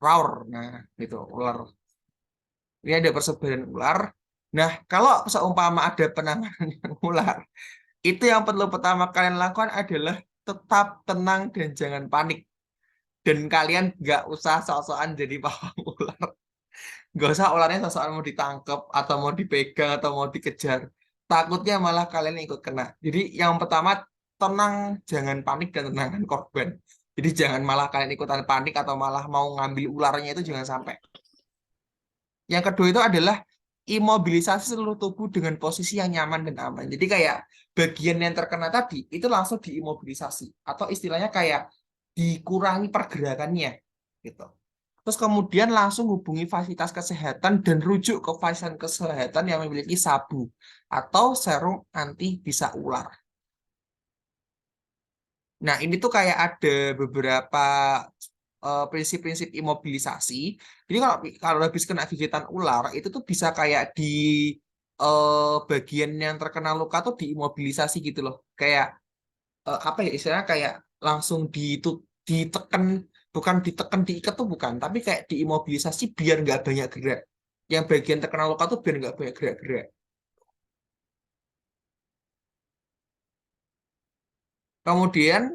raur. Nah, gitu ular. Ini ada persebaran ular. Nah, kalau seumpama ada penanganan yang ular, itu yang perlu pertama kalian lakukan adalah tetap tenang dan jangan panik. Dan kalian nggak usah sok-sokan jadi pawang ular. Nggak usah ularnya sok-sokan mau ditangkap atau mau dipegang atau mau dikejar. Takutnya malah kalian ikut kena. Jadi yang pertama tenang, jangan panik dan tenangkan korban. Jadi jangan malah kalian ikutan panik atau malah mau ngambil ularnya itu jangan sampai. Yang kedua itu adalah imobilisasi seluruh tubuh dengan posisi yang nyaman dan aman. Jadi kayak bagian yang terkena tadi itu langsung diimobilisasi atau istilahnya kayak dikurangi pergerakannya gitu. Terus kemudian langsung hubungi fasilitas kesehatan dan rujuk ke fasilitas kesehatan yang memiliki sabu atau serum anti bisa ular. Nah, ini tuh kayak ada beberapa prinsip-prinsip imobilisasi. Jadi kalau habis kena gigitan ular itu tuh bisa kayak di bagian yang terkena luka tuh diimobilisasi gitu loh. Kayak apa ya istilahnya kayak langsung ditekan, bukan ditekan diikat tuh bukan, tapi kayak diimobilisasi biar nggak banyak gerak. Yang bagian terkena luka tuh biar nggak banyak gerak-gerak. Kemudian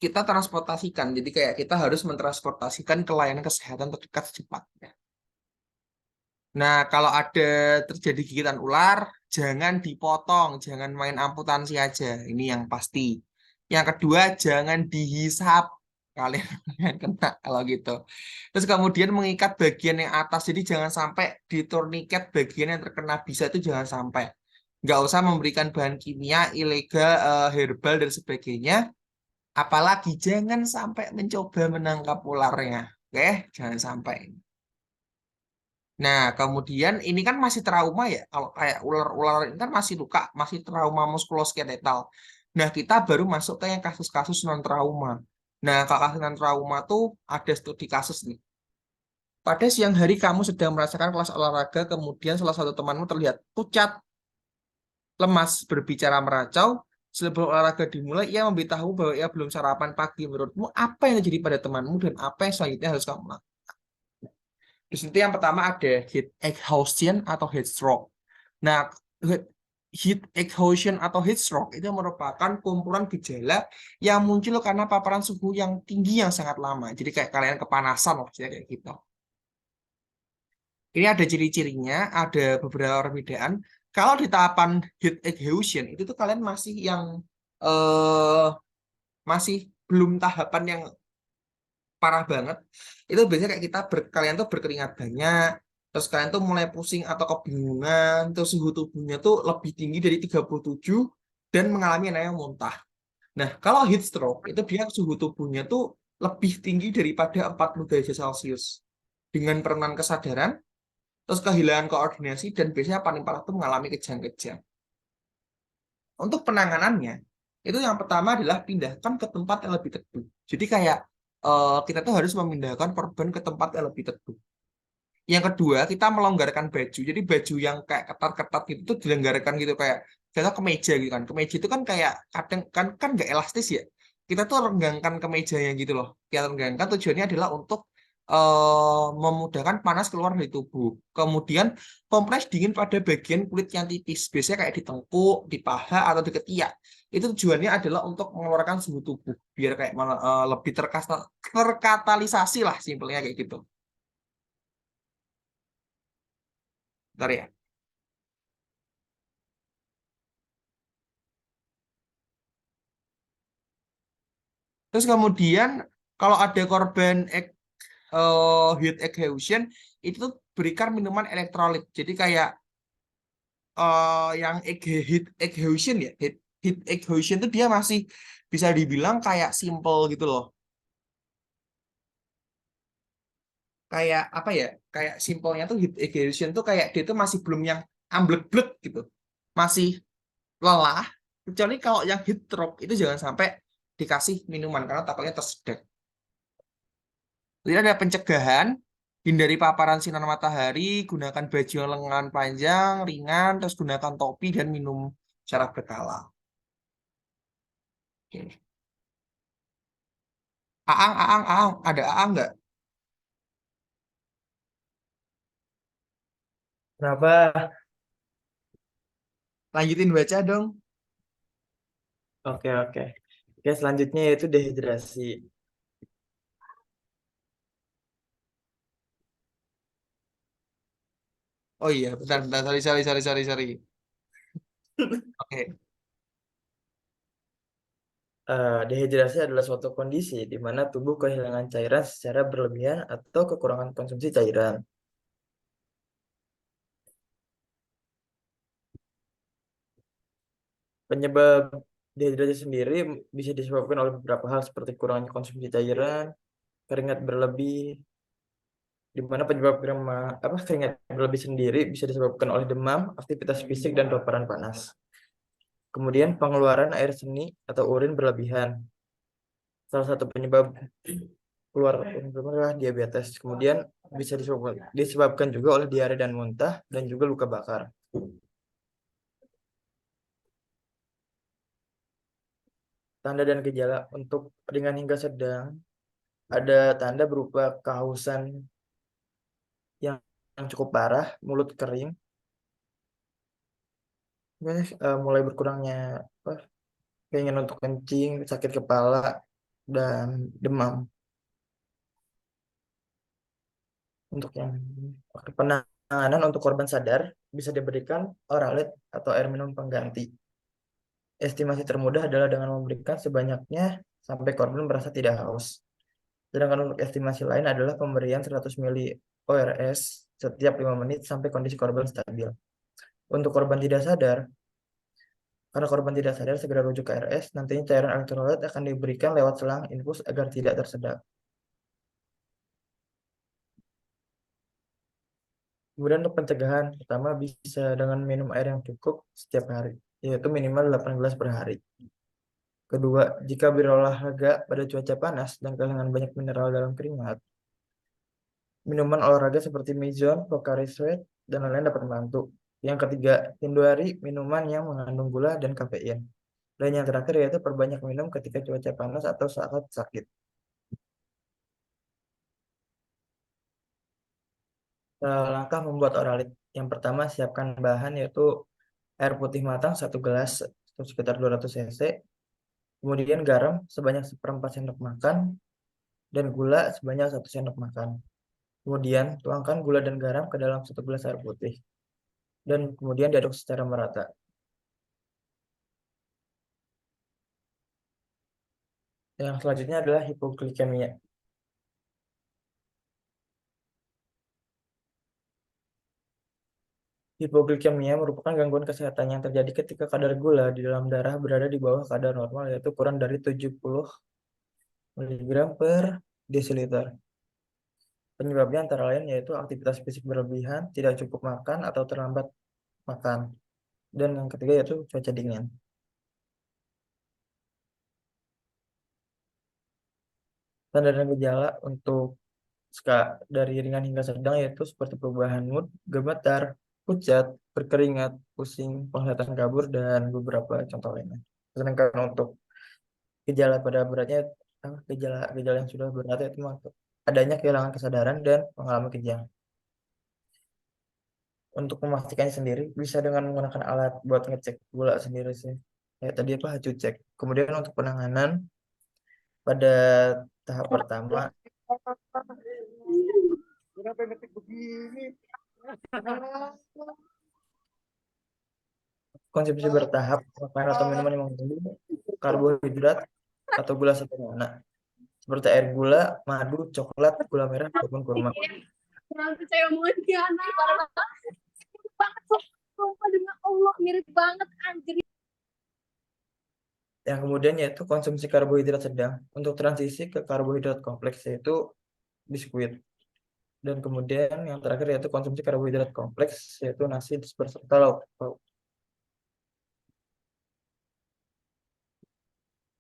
kita transportasikan. Jadi kayak kita harus mentransportasikan ke layanan kesehatan terdekat secepatnya. Nah, kalau ada terjadi gigitan ular, jangan dipotong, jangan main amputansi aja. Ini yang pasti. Yang kedua, jangan dihisap. kalian kalian kena kalau gitu. Terus kemudian mengikat bagian yang atas, jadi jangan sampai di turniket bagian yang terkena bisa itu jangan sampai. Nggak usah memberikan bahan kimia ilegal, herbal dan sebagainya. Apalagi jangan sampai mencoba menangkap ularnya. Oke, jangan sampai. Nah, kemudian ini kan masih trauma ya. Kalau kayak ular-ular ini kan masih luka, masih trauma muskuloskeletal. Nah, kita baru masuk ke yang kasus-kasus non-trauma. Nah, kalau kasus non-trauma tuh ada studi kasus nih. Pada siang hari kamu sedang merasakan kelas olahraga, kemudian salah satu temanmu terlihat pucat, lemas, berbicara meracau. Sebelum olahraga dimulai, ia memberitahu bahwa ia belum sarapan pagi. Menurutmu, apa yang terjadi pada temanmu dan apa yang selanjutnya harus kamu lakukan? Di situ yang pertama ada heat exhaustion atau heat stroke. Nah, heat exhaustion atau heat stroke itu merupakan kumpulan gejala yang muncul karena paparan suhu yang tinggi yang sangat lama. Jadi kayak kalian kepanasan maksudnya kayak gitu. Ini ada ciri-cirinya, ada beberapa perbedaan. Kalau di tahapan heat exhaustion itu tuh kalian masih yang eh masih belum tahapan yang parah banget. Itu biasanya kayak kalian tuh berkeringat banyak, terus kalian tuh mulai pusing atau kebingungan, terus suhu tubuhnya tuh lebih tinggi dari 37 dan mengalami yang namanya muntah. Nah, kalau heat stroke itu dia suhu tubuhnya tuh lebih tinggi daripada 40 derajat Celcius dengan penurunan kesadaran, terus kehilangan koordinasi dan biasanya paling parah tuh mengalami kejang-kejang. Untuk penanganannya, itu yang pertama adalah pindahkan ke tempat yang lebih teduh. Jadi kayak kita tuh harus memindahkan korban ke tempat yang lebih teduh. Yang kedua, kita melonggarkan baju. Jadi baju yang kayak ketat-ketat gitu tuh dilonggarkan gitu kayak kita kemeja gitu kan. Kemeja itu kan kayak kadang kan nggak elastis ya. Kita tuh renggangkan kemejanya gitu loh. Kita renggangkan tujuannya adalah untuk memudahkan panas keluar dari tubuh. Kemudian kompres dingin pada bagian kulit yang tipis. Biasanya kayak di tengkuk, di paha atau di ketiak. Itu tujuannya adalah untuk mengeluarkan suhu tubuh biar kayak lebih terkatalisasi lah simpelnya kayak gitu. Bentar ya. Terus kemudian kalau ada korban heat exhaustion itu tuh berikan minuman elektrolit. Jadi kayak yang heat exhaustion ya, heat exhaustion itu dia masih bisa dibilang kayak simple gitu loh. Kayak apa ya? Kayak simpelnya tuh heat exhaustion tuh kayak dia tuh masih belum yang amblek-blek gitu. Masih lelah. Kecuali kalau yang heat stroke itu jangan sampai dikasih minuman karena takutnya tersedak. Jadi ada pencegahan, hindari paparan sinar matahari, gunakan baju yang lengan panjang, ringan, terus gunakan topi dan minum secara berkala. Oke. Aang, ada Aang nggak? Kenapa? Lanjutin baca dong. Oke, oke. Oke, selanjutnya yaitu dehidrasi. Oh iya, bentar, sorry. Oke. Dehidrasi adalah suatu kondisi di mana tubuh kehilangan cairan secara berlebihan atau kekurangan konsumsi cairan. Penyebab dehidrasi sendiri bisa disebabkan oleh beberapa hal seperti kurangnya konsumsi cairan, keringat berlebih, di mana penyebab keringat berlebih sendiri bisa disebabkan oleh demam, aktivitas fisik, dan paparan panas. Kemudian pengeluaran air seni atau urin berlebihan. Salah satu penyebab keluar urin berlebihan adalah diabetes. Kemudian bisa disebabkan juga oleh diare dan muntah dan juga luka bakar. Tanda dan gejala untuk ringan hingga sedang ada tanda berupa kehausan yang cukup parah, mulut kering, mulai berkurangnya keinginan untuk kencing, sakit kepala, dan demam. Untuk yang penanganan untuk korban sadar bisa diberikan oralit atau air minum pengganti. Estimasi termudah adalah dengan memberikan sebanyaknya sampai korban merasa tidak haus. Sedangkan untuk estimasi lain adalah pemberian 100 mili ORS setiap 5 menit sampai kondisi korban stabil. Untuk korban tidak sadar, karena korban tidak sadar segera rujuk ke RS, nantinya cairan elektrolit akan diberikan lewat selang infus agar tidak tersedak. Kemudian untuk pencegahan, pertama bisa dengan minum air yang cukup setiap hari, yaitu minimal 8 gelas per hari. Kedua, jika berolahraga pada cuaca panas dan kehilangan banyak mineral dalam keringat, minuman olahraga seperti Mizon, Pocari Sweat, dan lain-lain dapat membantu. Yang ketiga, hindari minuman yang mengandung gula dan kafein. Dan yang terakhir yaitu perbanyak minum ketika cuaca panas atau saat sakit. Langkah membuat oralit. Yang pertama, siapkan bahan yaitu air putih matang 1 gelas atau sekitar 200 cc. Kemudian garam sebanyak 1/4 sendok makan dan gula sebanyak 1 sendok makan. Kemudian tuangkan gula dan garam ke dalam 1 gelas air putih dan kemudian diaduk secara merata. Yang selanjutnya adalah hipoglikemia. Hipoglikemia merupakan gangguan kesehatan yang terjadi ketika kadar gula di dalam darah berada di bawah kadar normal, yaitu kurang dari 70 mg per desiliter. Penyebabnya antara lain yaitu aktivitas fisik berlebihan, tidak cukup makan atau terlambat makan. Dan yang ketiga yaitu cuaca dingin. Tanda dan gejala untuk dari ringan hingga sedang yaitu seperti perubahan mood, gemetar, pucat, berkeringat, pusing, penglihatan kabur, dan beberapa contoh lainnya. Sedangkan untuk gejala pada beratnya, gejala yang sudah berat itu adanya kehilangan kesadaran dan pengalaman kejang. Untuk memastikannya sendiri bisa dengan menggunakan alat buat ngecek gula sendiri sih. Kayak tadi apa hacu cek. Kemudian untuk penanganan pada tahap pertama konsumsi bertahap makanan atau minuman yang mengandung karbohidrat atau gula sederhana seperti air gula, madu, coklat, gula merah ataupun kurma. Saya omongan Diana. Banget, sumpah demi Allah mirip banget anjir. Yang kemudian yaitu konsumsi karbohidrat sedang untuk transisi ke karbohidrat kompleks yaitu biskuit. Dan kemudian yang terakhir yaitu konsumsi karbohidrat kompleks yaitu nasi beserta lauk.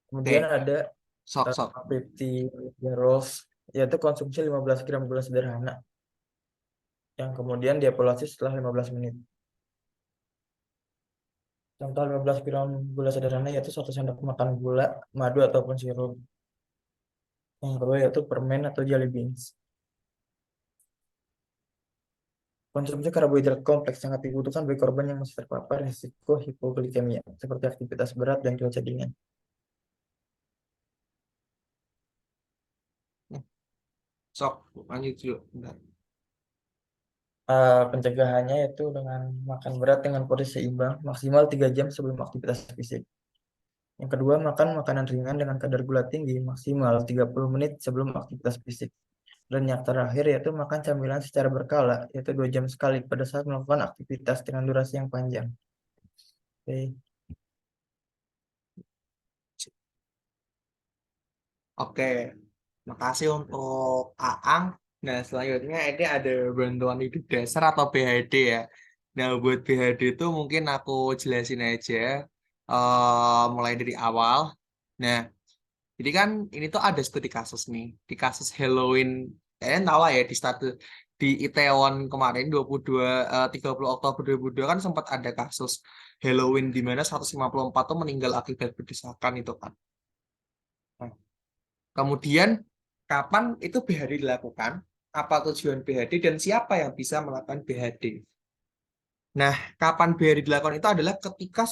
Kemudian ada Sok. 50 rolls yaitu konsumsi 15 gram gula sederhana yang kemudian dievaluasi setelah 15 menit. Contoh 15 gram gula sederhana yaitu 1 sendok makan gula, madu ataupun sirup. Yang kedua yaitu permen atau jelly beans. Konsumsi karbohidrat kompleks sangat dibutuhkan bagi korban yang masih terpapar risiko hipoglikemia seperti aktivitas berat dan cuaca dingin. Sok, lanjut dulu. Bentar. Pencegahannya yaitu dengan makan berat dengan porsi seimbang maksimal 3 jam sebelum aktivitas fisik. Yang kedua, makan makanan ringan dengan kadar gula tinggi maksimal 30 menit sebelum aktivitas fisik. Dan yang terakhir yaitu makan camilan secara berkala, yaitu 2 jam sekali pada saat melakukan aktivitas dengan durasi yang panjang. Oke. Oke, makasih untuk Aang. Nah, selanjutnya ini ada bantuan hidup dasar atau BHD ya. Nah, buat BHD itu mungkin aku jelasin aja mulai dari awal. Nah, jadi kan ini tuh ada studi kasus nih. Di kasus Halloween, kalian tahu lah ya di status di Itaewon kemarin 30 Oktober 2002 kan sempat ada kasus Halloween di mana 154 tuh meninggal akibat berdesakan itu kan. Nah, kemudian, kapan itu BHD dilakukan? Apa tujuan BHD dan siapa yang bisa melakukan BHD? Nah, kapan BHD dilakukan itu adalah ketika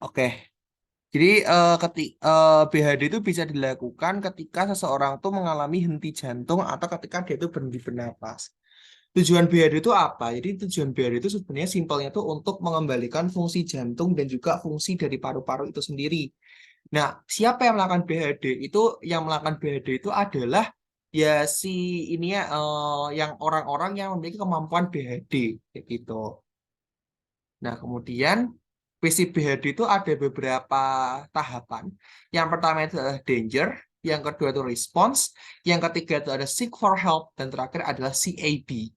Oke, jadi BHD itu bisa dilakukan ketika seseorang tuh mengalami henti jantung atau ketika dia itu berhenti bernapas. Tujuan BHD itu apa? Jadi tujuan BHD itu sebenarnya simpelnya itu untuk mengembalikan fungsi jantung dan juga fungsi dari paru-paru itu sendiri. Nah, siapa yang melakukan BHD? Itu yang melakukan BHD itu adalah ya si ini ya yang orang-orang yang memiliki kemampuan BHD kayak gitu. Nah, kemudian prinsip BHD itu ada beberapa tahapan. Yang pertama itu adalah danger, yang kedua itu response, yang ketiga itu ada seek for help, dan terakhir adalah CAB.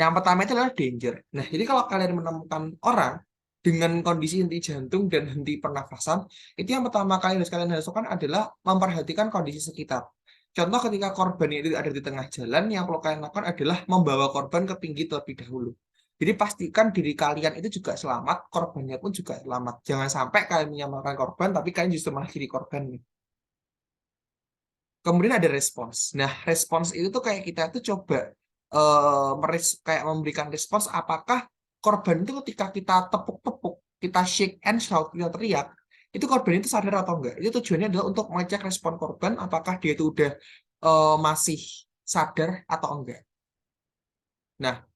Yang pertama itu adalah danger. Nah, jadi kalau kalian menemukan orang dengan kondisi henti jantung dan henti pernafasan, itu yang pertama kali harus kalian lakukan adalah memperhatikan kondisi sekitar. Contoh ketika korban itu ada di tengah jalan, yang perlu kalian lakukan adalah membawa korban ke pinggir terlebih dahulu. Jadi pastikan diri kalian itu juga selamat, korbannya pun juga selamat. Jangan sampai kalian menyelamatkan korban, tapi kalian justru mengakhiri korbannya. Kemudian ada respons. Nah, respons itu tuh kayak kita tuh coba kayak memberikan respons apakah korban itu ketika kita tepuk-tepuk, kita shake and shout, kita teriak, itu korban itu sadar atau enggak. Itu tujuannya adalah untuk mengecek respon korban apakah dia itu udah masih sadar atau enggak. Nah,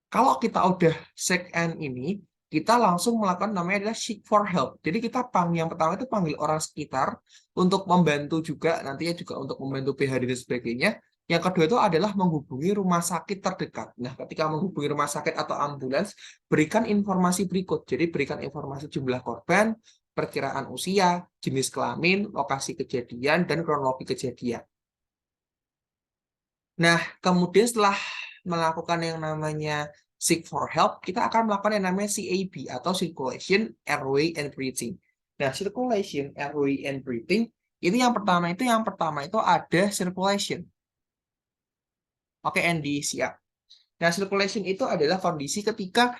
kalau kita udah shake and ini, kita langsung melakukan namanya adalah seek for help. Jadi kita yang pertama itu panggil orang sekitar untuk membantu juga, nantinya juga untuk membantu PHD dan sebagainya. Yang kedua itu adalah menghubungi rumah sakit terdekat. Nah, ketika menghubungi rumah sakit atau ambulans, berikan informasi berikut. Jadi berikan informasi jumlah korban, perkiraan usia, jenis kelamin, lokasi kejadian, dan kronologi kejadian. Nah, kemudian setelah melakukan yang namanya seek for help, kita akan melakukan yang namanya CAB atau circulation, airway, and breathing. Nah, circulation, airway, and breathing itu yang pertama itu ada circulation. Oke, Andy, siap. Nah, circulation itu adalah kondisi ketika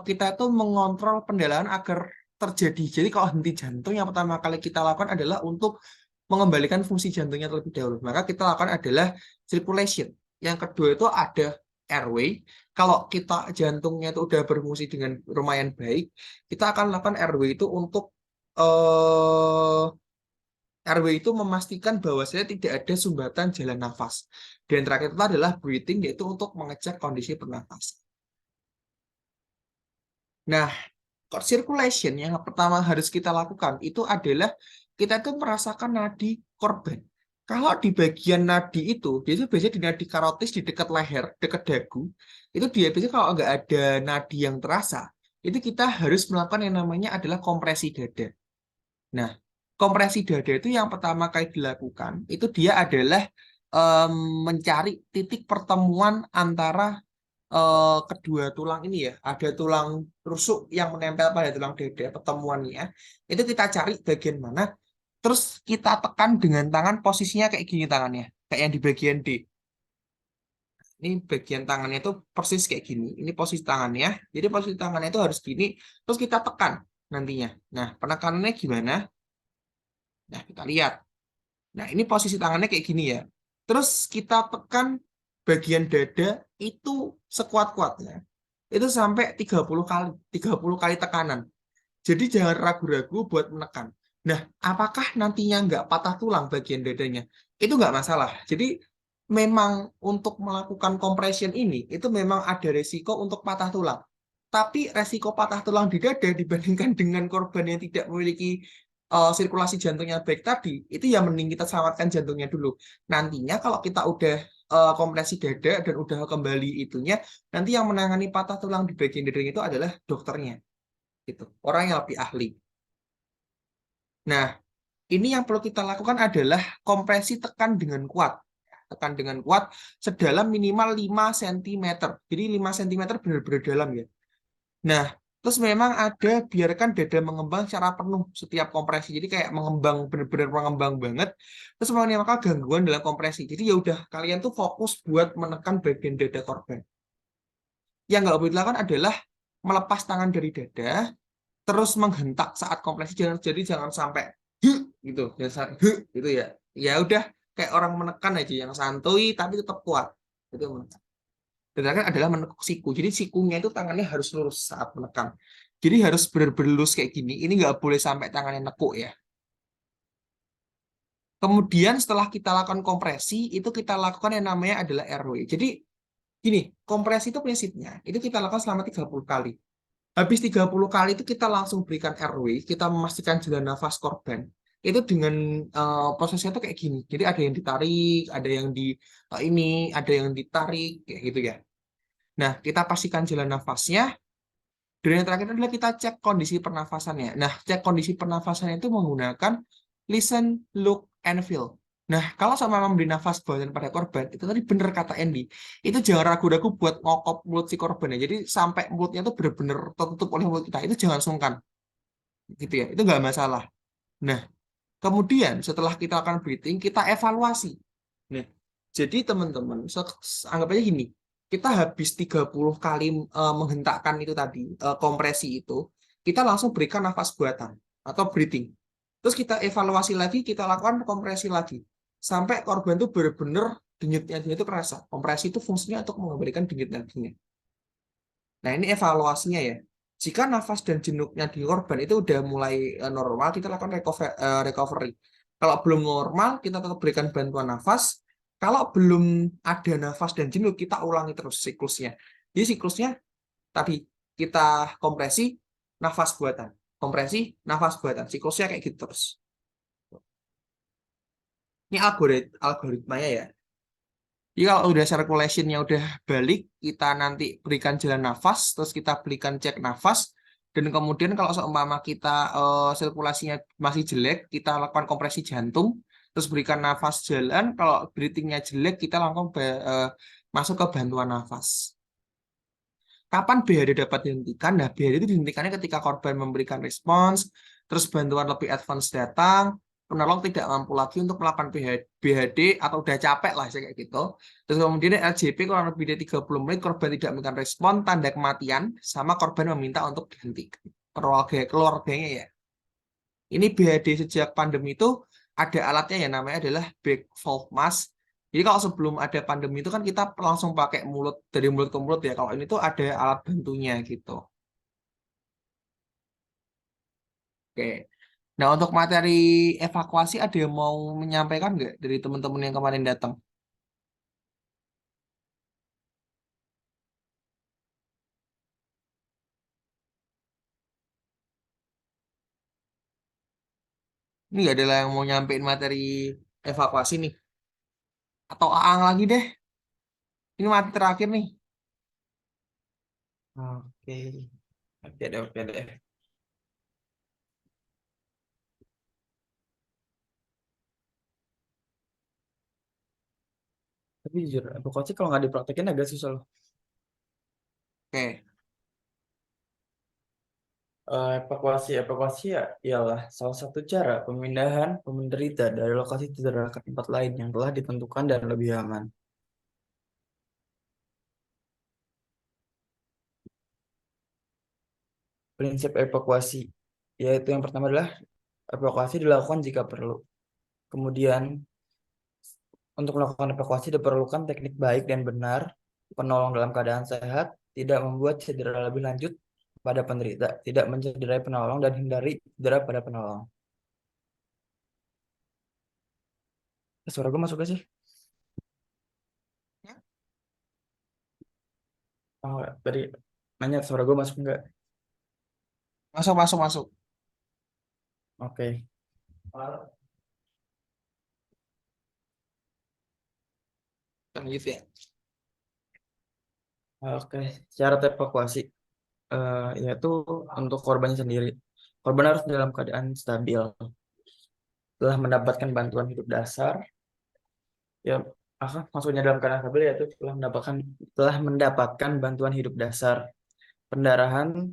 kita itu mengontrol pendalaan agar terjadi. Jadi kalau henti jantung yang pertama kali kita lakukan adalah untuk mengembalikan fungsi jantungnya terlebih dahulu. Maka kita lakukan adalah circulation. Yang kedua itu ada airway. Kalau kita jantungnya itu udah berfungsi dengan lumayan baik, kita akan lakukan airway itu untuk airway itu memastikan bahwasanya tidak ada sumbatan jalan nafas. Dan terakhir itu adalah breathing, yaitu untuk mengecek kondisi pernafasan. Nah, circulation yang pertama harus kita lakukan itu adalah kita tuh merasakan nadi korban. Kalau di bagian nadi itu, dia itu biasanya di nadi karotis di dekat leher, dekat dagu, itu dia biasanya kalau nggak ada nadi yang terasa, itu kita harus melakukan yang namanya adalah kompresi dada. Nah, kompresi dada itu yang pertama kali dilakukan, itu dia adalah mencari titik pertemuan antara kedua tulang ini ya, ada tulang rusuk yang menempel pada tulang dada, pertemuannya itu kita cari bagian mana, terus kita tekan dengan tangan, posisinya kayak gini tangannya, kayak yang di bagian D. Ini bagian tangannya itu persis kayak gini, ini posisi tangannya, jadi posisi tangannya itu harus gini, terus kita tekan nantinya. Nah, penekanannya gimana? Nah, kita lihat. Nah, ini posisi tangannya kayak gini ya. Terus kita tekan bagian dada itu sekuat-kuatnya. Itu sampai 30 kali, 30 kali tekanan. Jadi jangan ragu-ragu buat menekan. Nah, apakah nantinya nggak patah tulang bagian dadanya? Itu nggak masalah. Jadi memang untuk melakukan compression ini, itu memang ada resiko untuk patah tulang. Tapi resiko patah tulang di dada dibandingkan dengan korban yang tidak memiliki sirkulasi jantungnya baik tadi, itu ya mending kita selamatkan jantungnya dulu. Nantinya kalau kita udah kompresi dada dan udah kembali itunya, nanti yang menangani patah tulang di bagian dadanya itu adalah dokternya. Gitu. Orang yang lebih ahli. Nah, ini yang perlu kita lakukan adalah kompresi tekan dengan kuat. Tekan dengan kuat sedalam minimal 5 cm. Jadi 5 cm benar-benar dalam ya. Nah, terus memang ada biarkan dada mengembang secara penuh setiap kompresi. Jadi kayak mengembang, benar-benar mengembang banget. Terus menimbulkan gangguan dalam kompresi. Jadi ya udah kalian tuh fokus buat menekan bagian dada korban. Yang nggak boleh dilakukan adalah melepas tangan dari dada, terus menghentak saat kompresi. Jadi jangan sampai gitu, gitu ya. Ya udah kayak orang menekan aja yang santuy tapi tetap kuat. Itu menekan. Dan terakhir adalah menekuk siku. Jadi sikunya itu tangannya harus lurus saat menekan. Jadi harus benar-benar lurus kayak gini. Ini nggak boleh sampai tangannya nekuk ya. Kemudian setelah kita lakukan kompresi, itu kita lakukan yang namanya adalah airway. Jadi Gini, kompresi itu prinsipnya, itu kita lakukan selama 30 kali. Habis 30 kali itu kita langsung berikan airway, kita memastikan jalan nafas korban. Itu dengan prosesnya itu kayak gini. Jadi ada yang ditarik, ada yang ada yang ditarik, kayak gitu ya. Nah, kita pastikan jalan nafasnya. Dan yang terakhir adalah kita cek kondisi pernafasannya. Nah, cek kondisi pernafasannya itu menggunakan listen, look, and feel. Nah, kalau sama memberi nafas buatan pada korban, itu tadi benar kata Andy. Itu jangan ragu-ragu buat ngokop mulut si korbannya. Jadi sampai mulutnya itu benar-benar tertutup oleh mulut kita. Itu jangan sungkan. Gitu ya. Itu nggak masalah. Nah, kemudian setelah kita akan breathing, kita evaluasi. Nah, jadi teman-teman, anggap aja gini. Kita habis 30 kali menghentakkan itu tadi, kompresi itu, kita langsung berikan nafas buatan atau breathing. Terus kita evaluasi lagi, kita lakukan kompresi lagi. Sampai korban itu benar-benar denyutnya itu kerasa. Kompresi itu fungsinya untuk mengembalikan denyut nadinya. Nah, ini evaluasinya ya. Jika nafas dan jenuknya di korban itu udah mulai normal, kita lakukan recovery. Kalau belum normal, kita tetap berikan bantuan nafas. Kalau belum ada nafas dan jenuh, kita ulangi terus siklusnya. Jadi siklusnya tadi kita kompresi, nafas buatan. Kompresi, nafas buatan. Siklusnya kayak gitu terus. Ini algoritmanya ya. Jadi kalau udah circulation-nya udah balik, kita nanti berikan jalan nafas, terus kita berikan cek nafas, dan kemudian kalau seumpama kita sirkulasinya masih jelek, kita lakukan kompresi jantung, terus berikan nafas jalan, kalau breathing-nya jelek, kita langsung masuk ke bantuan nafas. Kapan BHD dapat dihentikan? Nah, BHD itu dihentikannya ketika korban memberikan respons, terus bantuan lebih advance datang, penolong tidak mampu lagi untuk melakukan BHD atau udah capek lah kayak gitu. Terus kemudian LJP kurang lebih dari 30 menit korban tidak memberikan respon, tanda kematian, sama korban meminta untuk dihentikan. Keluarganya ya. Ini BHD sejak pandemi itu ada alatnya ya, namanya adalah back valve mask. Jadi kalau sebelum ada pandemi itu kan kita langsung pakai mulut, dari mulut ke mulut ya. Kalau ini tuh ada alat bantunya gitu. Oke. Nah, untuk materi evakuasi ada yang mau menyampaikan nggak dari teman-teman yang kemarin datang? Ini nggak ada yang mau nyampein materi evakuasi nih. Atau Aang lagi deh. Ini materi terakhir nih. Oke. Oke deh, oke deh. Tapi jujur, evakuasi kalau nggak dipraktekin agak susah loh. Oke. Evakuasi ya ialah salah satu cara pemindahan penderita dari lokasi cedera ke tempat lain yang telah ditentukan dan lebih aman. Prinsip evakuasi yaitu yang pertama adalah evakuasi dilakukan jika perlu. Kemudian untuk melakukan evakuasi diperlukan teknik baik dan benar, penolong dalam keadaan sehat, tidak membuat cedera lebih lanjut pada penderita, tidak mencederai penolong dan hindari cedera pada penolong. Suara gue masuk gak sih? Ya. Oh, enggak. Tadi nanya suara gue masuk nggak? Masuk, masuk, masuk. Oke. Lanjut ya. Oke, syarat evakuasi yaitu untuk korbannya sendiri. Korban harus dalam keadaan stabil, telah mendapatkan bantuan hidup dasar. Ya, maksudnya dalam keadaan stabil yaitu telah mendapatkan bantuan hidup dasar. Pendarahan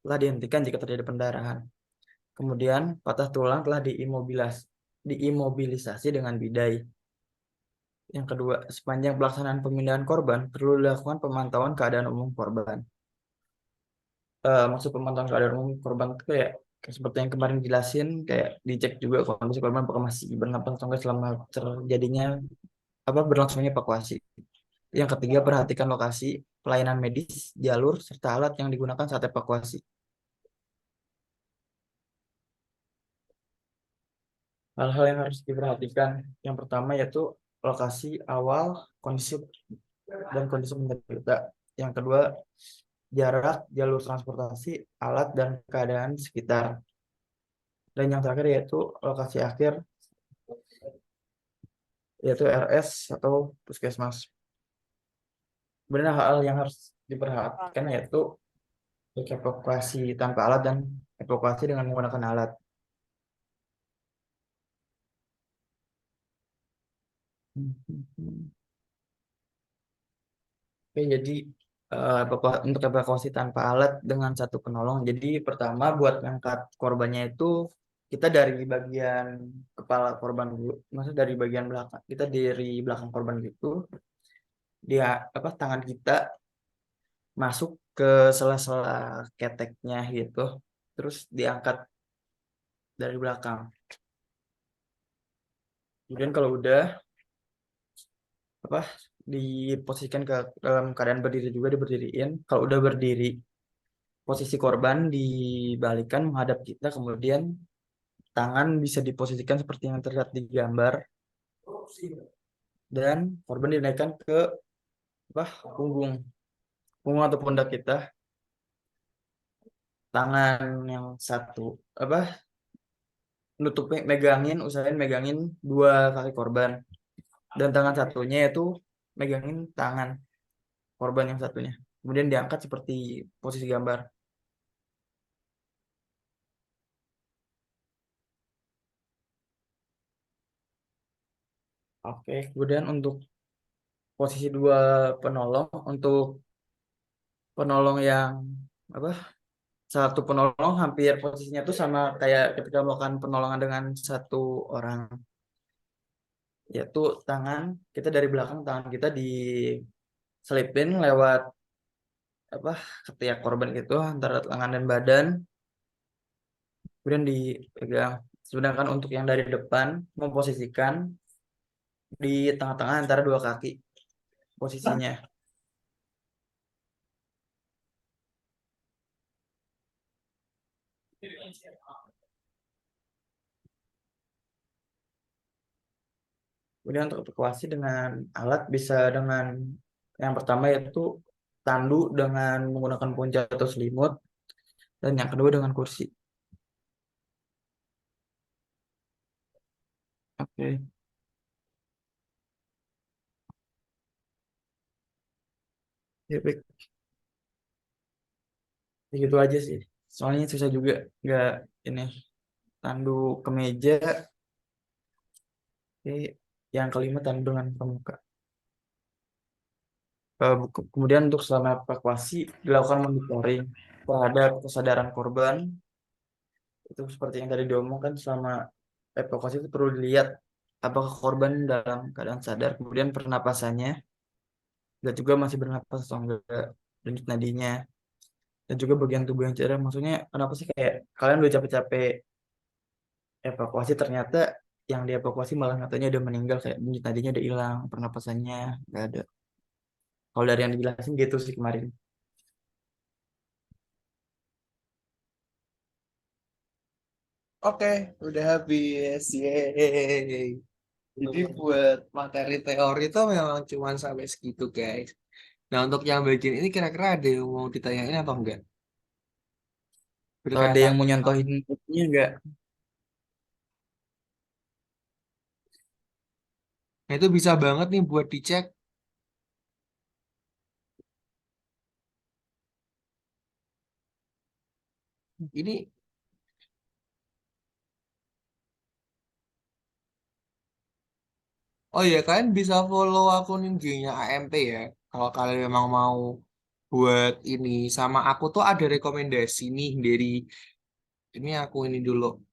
telah dihentikan jika terjadi pendarahan. Kemudian patah tulang telah diimobilisasi dengan bidai. Yang kedua, sepanjang pelaksanaan pemindahan korban perlu dilakukan pemantauan keadaan umum korban. Maksud pemantauan keadaan umum korban itu kayak seperti yang kemarin jelasin, kayak dicek juga kondisi korban apakah masih bernapas atau enggak selama terjadinya berlangsungnya evakuasi. Yang ketiga, perhatikan lokasi, pelayanan medis, jalur, serta alat yang digunakan saat evakuasi. Hal-hal yang harus diperhatikan, yang pertama yaitu lokasi awal, kondisi dan kondisi penderita. Yang kedua, jarak, jalur transportasi, alat, dan keadaan sekitar. Dan yang terakhir yaitu lokasi akhir, yaitu RS atau puskesmas. Kemudian hal yang harus diperhatikan yaitu evakuasi tanpa alat dan evakuasi dengan menggunakan alat. Oke, jadi untuk evakuasi tanpa alat dengan satu penolong. Jadi pertama buat ngangkat korbannya itu kita dari bagian kepala korban dulu, maksudnya dari bagian belakang. Kita dari belakang korban gitu, dia tangan kita masuk ke sela-sela keteknya gitu, terus diangkat dari belakang. Kemudian kalau udah diposisikan ke dalam keadaan berdiri juga diberdiriin. Kalau udah berdiri, posisi korban dibalikan menghadap kita, kemudian tangan bisa diposisikan seperti yang terlihat di gambar, dan korban dinaikkan ke punggung atau pundak kita. Tangan yang satu usahain megangin dua kaki korban, dan tangan satunya itu megangin tangan korban yang satunya. Kemudian diangkat seperti posisi gambar. Oke, kemudian untuk posisi dua penolong, untuk penolong yang satu penolong hampir posisinya tuh sama kayak ketika melakukan penolongan dengan satu orang, yaitu tangan kita dari belakang, tangan kita diselipin lewat ketiak korban gitu antara lengan dan badan, kemudian dipegang. Sedangkan untuk yang dari depan memposisikan di tengah-tengah antara dua kaki posisinya. Kemudian untuk evakuasi dengan alat bisa dengan yang pertama yaitu tandu dengan menggunakan punca atau selimut, dan yang kedua dengan kursi. Oke. Ya, baik. Gitu aja sih. Soalnya susah juga nggak ini tandu ke meja. Oke. Yang kelima tandu dengan pramuka. Kemudian untuk selama evakuasi dilakukan monitoring terhadap kesadaran korban. Itu seperti yang tadi diomongkan, selama evakuasi itu perlu dilihat apakah korban dalam keadaan sadar, kemudian pernapasannya, dan juga masih bernapas atau enggak, denyut nadinya, dan juga bagian tubuh yang cedera. Maksudnya kenapa sih kayak kalian udah capek-capek evakuasi, ternyata yang dievakuasi malah katanya udah meninggal, kayak denyut nadinya udah hilang, pernapasannya nggak ada. Kalau dari yang dijelasin gitu sih kemarin. Oke, udah habis. Yeay. Jadi buat materi teori itu memang cuma sampai segitu, guys. Nah, untuk yang bagian ini kira-kira ada yang mau ditanyain atau enggak? Kalau ada yang mau nyontohin ini enggak? Nah, itu bisa banget nih buat dicek. Ini, oh ya, kalian bisa follow akun IG-nya AMT ya. Kalau kalian memang mau buat ini. Sama aku tuh ada rekomendasi nih dari, ini aku ini dulu.